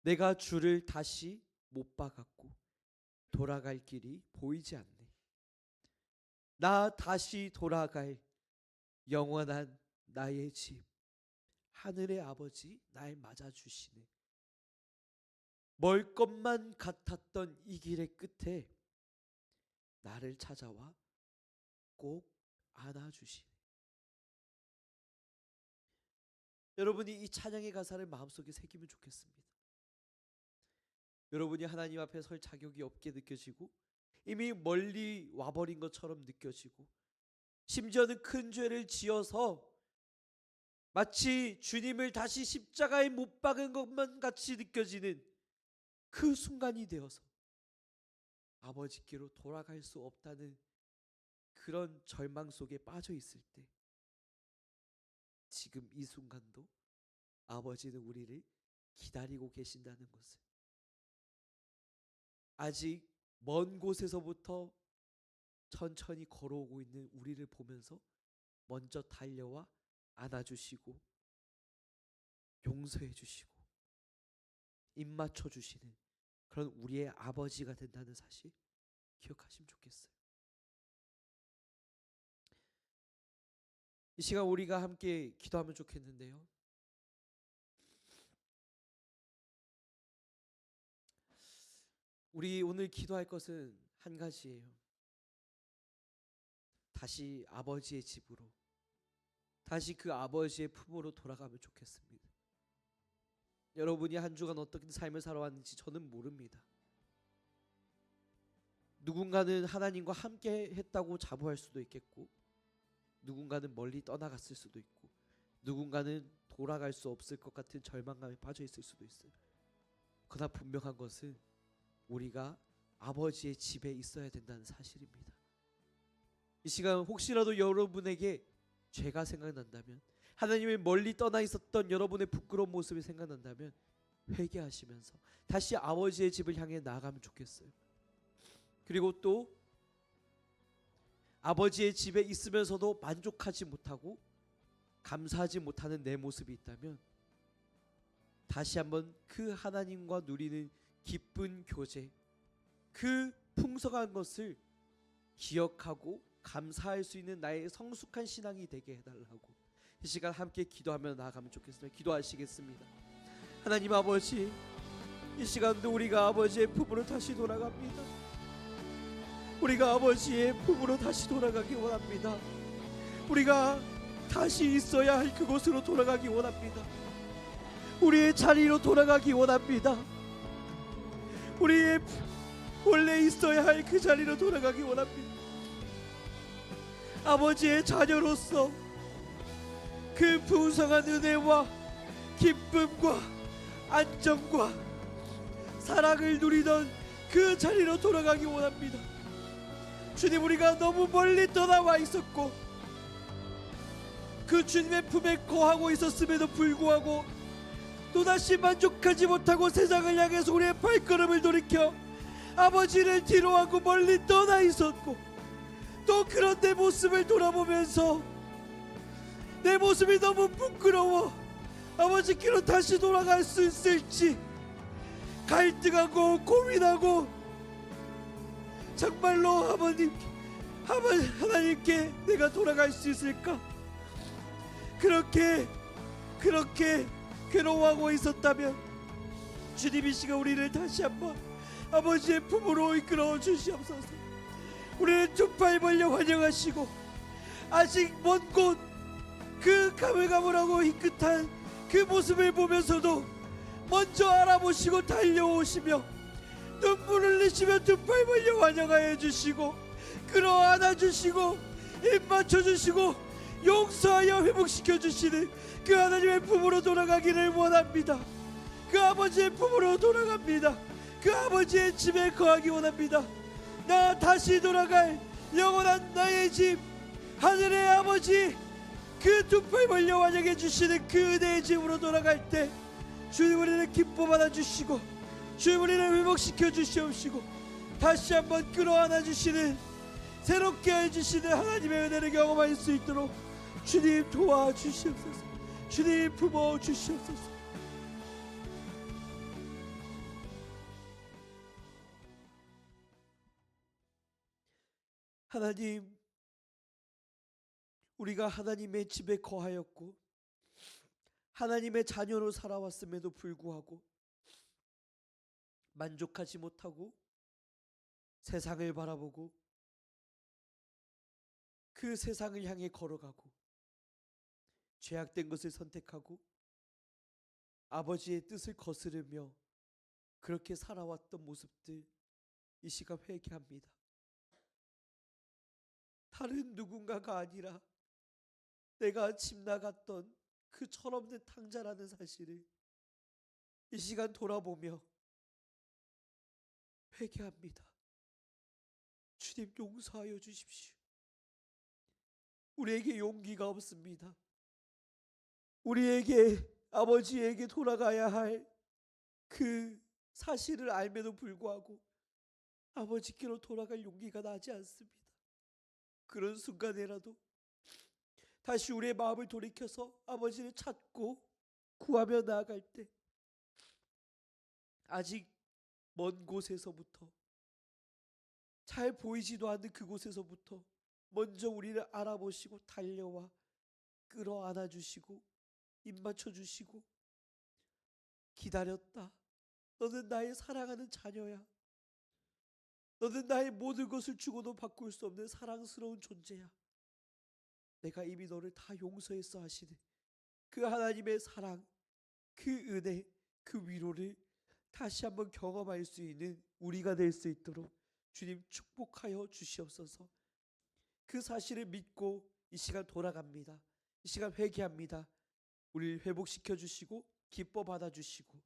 내가 주를 다시 못 봐갖고 돌아갈 길이 보이지 않네. 나 다시 돌아갈 영원한 나의 집, 하늘의 아버지 날 맞아주시네. 멀 것만 같았던 이 길의 끝에 나를 찾아와 꼭 안아주시네. 여러분이 이 찬양의 가사를 마음속에 새기면 좋겠습니다. 여러분이 하나님 앞에 설 자격이 없게 느껴지고 이미 멀리 와버린 것처럼 느껴지고 심지어는 큰 죄를 지어서 마치 주님을 다시 십자가에 못 박은 것만 같이 느껴지는 그 순간이 되어서 아버지께로 돌아갈 수 없다는 그런 절망 속에 빠져 있을 때 지금 이 순간도 아버지는 우리를 기다리고 계신다는 것을, 아직 먼 곳에서부터 천천히 걸어오고 있는 우리를 보면서 먼저 달려와 안아주시고 용서해 주시고 입 맞춰 주시는 그런 우리의 아버지가 된다는 사실 기억하시면 좋겠어요. 이 시간 우리가 함께 기도하면 좋겠는데요. 우리 오늘 기도할 것은 한 가지예요. 다시 아버지의 집으로, 다시 그 아버지의 품으로 돌아가면 좋겠습니다. 여러분이 한 주간 어떤 삶을 살아왔는지 저는 모릅니다. 누군가는 하나님과 함께 했다고 자부할 수도 있겠고, 누군가는 멀리 떠나갔을 수도 있고, 누군가는 돌아갈 수 없을 것 같은 절망감에 빠져 있을 수도 있어요. 그러나 분명한 것은 우리가 아버지의 집에 있어야 된다는 사실입니다. 이 시간 혹시라도 여러분에게 죄가 생각난다면, 하나님을 멀리 떠나 있었던 여러분의 부끄러운 모습이 생각난다면 회개하시면서 다시 아버지의 집을 향해 나아가면 좋겠어요. 그리고 또 아버지의 집에 있으면서도 만족하지 못하고 감사하지 못하는 내 모습이 있다면 다시 한번 그 하나님과 누리는 기쁜 교제, 그 풍성한 것을 기억하고 감사할 수 있는 나의 성숙한 신앙이 되게 해달라고 이 시간 함께 기도하며 나아가면 좋겠습니다. 기도하시겠습니다. 하나님 아버지, 이 시간도 우리가 아버지의 품으로 다시 돌아갑니다. 우리가 아버지의 품으로 다시 돌아가기 원합니다. 우리가 다시 있어야 할 그곳으로 돌아가기 원합니다. 우리의 자리로 돌아가기 원합니다. 우리의 원래 있어야 할 그 자리로 돌아가기 원합니다. 아버지의 자녀로서 그 풍성한 은혜와 기쁨과 안정과 사랑을 누리던 그 자리로 돌아가기 원합니다. 주님, 우리가 너무 멀리 떠나와 있었고 그 주님의 품에 거하고 있었음에도 불구하고 또다시 만족하지 못하고 세상을 향해서 우리의 발걸음을 돌이켜 아버지를 뒤로하고 멀리 떠나 있었고, 또 그런 내 모습을 돌아보면서 내 모습이 너무 부끄러워 아버지께로 다시 돌아갈 수 있을지 갈등하고 고민하고, 정말로 하나님께 내가 돌아갈 수 있을까, 그렇게 괴로워하고 있었다면 주님 이 시간 우리를 다시 한번 아버지의 품으로 이끌어 주시옵소서. 우리를 두 팔 벌려 환영하시고 아직 먼 곳 그 가물가물하고 희끗한 그 모습을 보면서도 먼저 알아보시고 달려오시며 눈물 흘리시며 두 팔 벌려 환영하여 주시고 끌어안아 주시고 입 맞춰 주시고 용서하여 회복시켜 주시는 그 하나님의 품으로 돌아가기를 원합니다. 그 아버지의 품으로 돌아갑니다. 그 아버지의 집에 거하기 원합니다. 나 다시 돌아갈 영원한 나의 집, 하늘의 아버지, 그 두 품을 영원하게 주시는 그 은혜의 집으로 돌아갈 때 주님 우리를 기뻐 받아주시고 주님 우리를 회복시켜 주시옵시고 다시 한번 끌어안아 주시는, 새롭게 해주시는 하나님의 은혜를 경험할 수 있도록 주님 도와주시옵소서. 주님 품어주시옵소서. 하나님, 우리가 하나님의 집에 거하였고 하나님의 자녀로 살아왔음에도 불구하고 만족하지 못하고 세상을 바라보고 그 세상을 향해 걸어가고 죄악된 것을 선택하고 아버지의 뜻을 거스르며 그렇게 살아왔던 모습들, 이 시간 회개합니다. 다른 누군가가 아니라 내가 집 나갔던 그 철없는 탕자라는 사실을 이 시간 돌아보며 회개합니다. 주님 용서하여 주십시오. 우리에게 용기가 없습니다. 우리에게 아버지에게 돌아가야 할 그 사실을 알면도 불구하고 아버지께로 돌아갈 용기가 나지 않습니다. 그런 순간에라도 다시 우리의 마음을 돌이켜서 아버지를 찾고 구하며 나아갈 때 아직 먼 곳에서부터, 잘 보이지도 않는 그곳에서부터 먼저 우리를 알아보시고 달려와 끌어안아 주시고 입 맞춰 주시고, 기다렸다, 너는 나의 사랑하는 자녀야, 너는 나의 모든 것을 주고도 바꿀 수 없는 사랑스러운 존재야, 내가 이미 너를 다 용서했어 하시는 그 하나님의 사랑, 그 은혜, 그 위로를 다시 한번 경험할 수 있는 우리가 될 수 있도록 주님 축복하여 주시옵소서. 그 사실을 믿고 이 시간 돌아갑니다. 이 시간 회개합니다. 우리를 회복시켜 주시고 기뻐 받아 주시고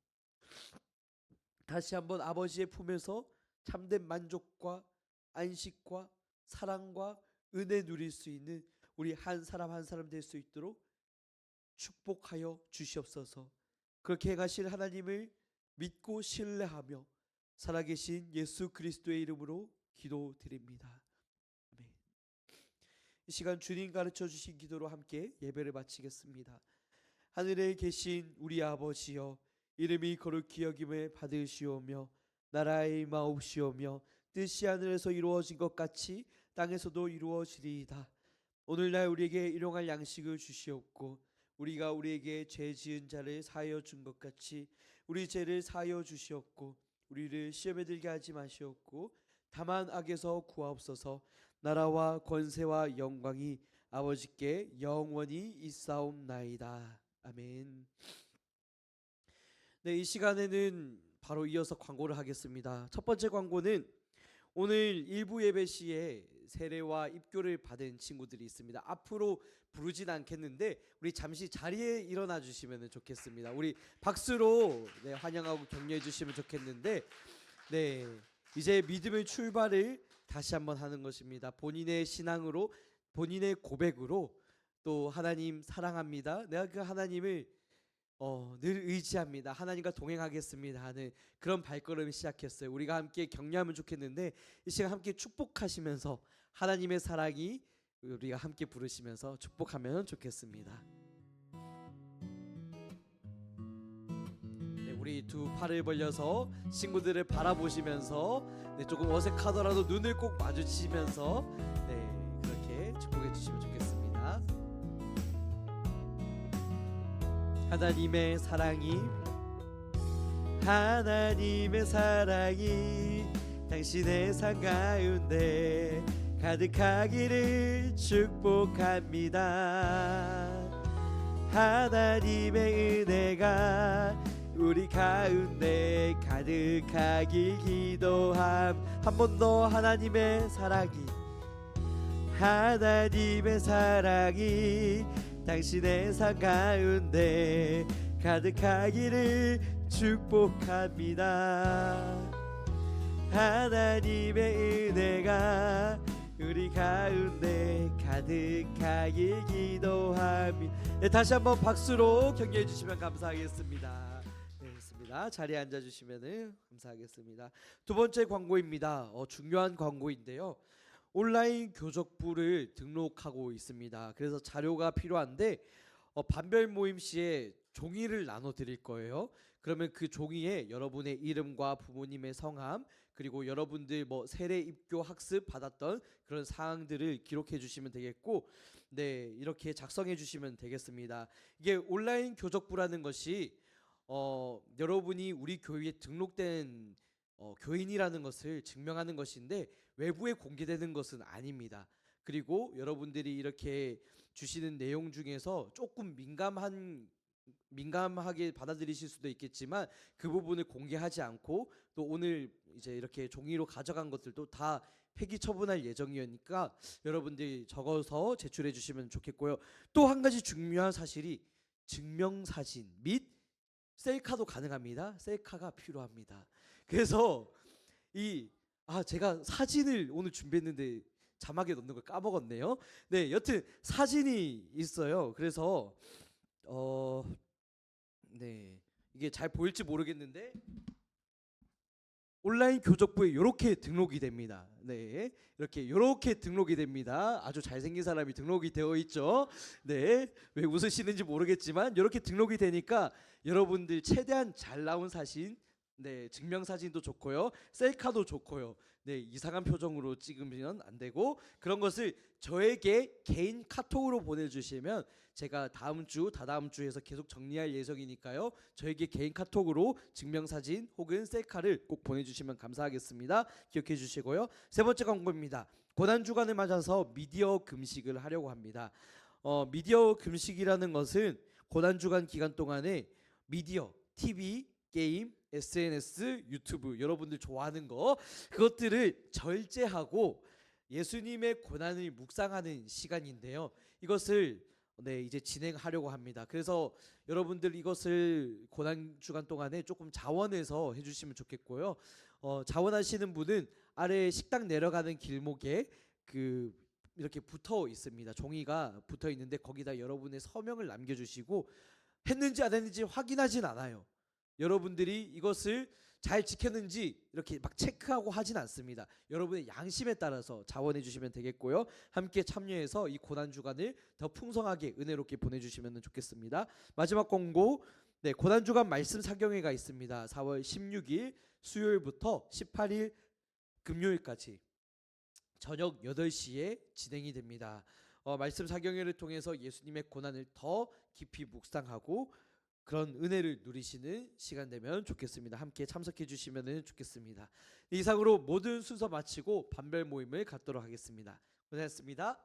다시 한번 아버지의 품에서 참된 만족과 안식과 사랑과 은혜 누릴 수 있는 우리 한 사람 한 사람 될 수 있도록 축복하여 주시옵소서. 그렇게 행하실 하나님을 믿고 신뢰하며 살아계신 예수 그리스도의 이름으로 기도드립니다. 아멘. 이 시간 주님 가르쳐 주신 기도로 함께 예배를 마치겠습니다. 하늘에 계신 우리 아버지여, 이름이 거룩히 여김을 받으시오며 나라의 임하옵시오며 뜻이 하늘에서 이루어진 것 같이 땅에서도 이루어지리이다. 오늘날 우리에게 일용할 양식을 주시옵고 우리가 우리에게 죄 지은 자를 사하여 준 것 같이 우리 죄를 사하여 주시옵고 우리를 시험에 들게 하지 마시옵고 다만 악에서 구하옵소서. 나라와 권세와 영광이 아버지께 영원히 있사옵나이다. 아멘. 네, 이 시간에는 바로 이어서 광고를 하겠습니다. 첫 번째 광고는 오늘 일부 예배 시에 세례와 입교를 받은 친구들이 있습니다. 앞으로 부르진 않겠는데 우리 잠시 자리에 일어나 주시면 좋겠습니다. 우리 박수로 환영하고 격려해 주시면 좋겠는데, 네, 이제 믿음의 출발을 다시 한번 하는 것입니다. 본인의 신앙으로, 본인의 고백으로 또 하나님 사랑합니다, 내가 그 하나님을 늘 의지합니다, 하나님과 동행하겠습니다 하는 그런 발걸음이 시작했어요. 우리가 함께 격려하면 좋겠는데 이 시간 함께 축복하시면서 하나님의 사랑이 우리가 함께 부르시면서 축복하면 좋겠습니다. 네, 우리 두 팔을 벌려서 친구들을 바라보시면서 조금 어색하더라도 눈을 꼭 마주치면서 그렇게 축복해 주시면 좋겠습니다. 하나님의 사랑이 당신의 삶 가운데 가득하기를 축복합니다. 하나님의 은혜가 우리 가운데 가득하길 기도함. 한 번 더. 하나님의 사랑이 당신의 삶 가운데 가득하기를 축복합니다. 하나님의 은혜가 우리 가운데 가득하길 기도합니다. 네, 다시 한번 박수로 격려해 주시면 감사하겠습니다. 네, 좋습니다. 자리에 앉아 주시면 감사하겠습니다. 두 번째 광고입니다. 중요한 광고인데요. 온라인 교적부를 등록하고 있습니다. 그래서 자료가 필요한데 반별 모임 시에 종이를 나눠 드릴 거예요. 그러면 그 종이에 여러분의 이름과 부모님의 성함, 그리고 여러분들 뭐 세례 입교 학습 받았던 그런 사항들을 기록해 주시면 되겠고, 네, 이렇게 작성해 주시면 되겠습니다. 이게 온라인 교적부라는 것이 여러분이 우리 교회에 등록된 교인이라는 것을 증명하는 것인데 외부에 공개되는 것은 아닙니다. 그리고 여러분들이 이렇게 주시는 내용 중에서 조금 민감하게 받아들이실 수도 있겠지만 그 부분을 공개하지 않고, 또 오늘 이제 이렇게 종이로 가져간 것들도 다 폐기 처분할 예정이니까 여러분들이 적어서 제출해 주시면 좋겠고요. 또 한 가지 중요한 사실이 증명사진 및 셀카도 가능합니다. 셀카가 필요합니다. 그래서 제가 사진을 오늘 준비했는데 자막에 넣는 걸 까먹었네요. 네, 여튼 사진이 있어요. 그래서 네, 이게 잘 보일지 모르겠는데 온라인 교적부에 이렇게 등록이 됩니다. 네, 이렇게 등록이 됩니다. 아주 잘생긴 사람이 등록이 되어 있죠. 네, 왜 웃으시는지 모르겠지만 이렇게 등록이 되니까 여러분들 최대한 잘 나온 사진, 네, 증명사진도 좋고요, 셀카도 좋고요, 네, 이상한 표정으로 찍으면 안 되고, 그런 것을 저에게 개인 카톡으로 보내주시면 제가 다음 주, 다다음 주에서 계속 정리할 예정이니까요. 저에게 개인 카톡으로 증명사진 혹은 셀카를 꼭 보내주시면 감사하겠습니다. 기억해 주시고요. 세 번째 광고입니다. 고난주간을 맞아서 미디어 금식을 하려고 합니다. 미디어 금식이라는 것은 고난주간 기간 동안에 미디어, TV, 게임, SNS, 유튜브, 여러분들 좋아하는 거 그것들을 절제하고 예수님의 고난을 묵상하는 시간인데요. 이것을 이제 진행하려고 합니다. 그래서 여러분들 이것을 고난 주간 동안에 조금 자원해서 해주시면 좋겠고요. 자원하시는 분은 아래 식당 내려가는 길목에 이렇게 붙어 있습니다. 종이가 붙어 있는데 거기다 여러분의 서명을 남겨주시고, 했는지 안 했는지 확인하진 않아요. 여러분들이 이것을 잘 지켰는지 이렇게 막 체크하고 하진 않습니다. 여러분의 양심에 따라서 자원해 주시면 되겠고요. 함께 참여해서 이 고난 주간을 더 풍성하게 은혜롭게 보내주시면 좋겠습니다. 마지막 광고, 네, 고난 주간 말씀 사경회가 있습니다. 4월 16일 수요일부터 18일 금요일까지 저녁 8시에 진행이 됩니다. 말씀 사경회를 통해서 예수님의 고난을 더 깊이 묵상하고 그런 은혜를 누리시는 시간 되면 좋겠습니다. 함께 참석해 주시면 좋겠습니다. 이상으로 모든 순서 마치고 반별 모임을 갖도록 하겠습니다. 고생하셨습니다.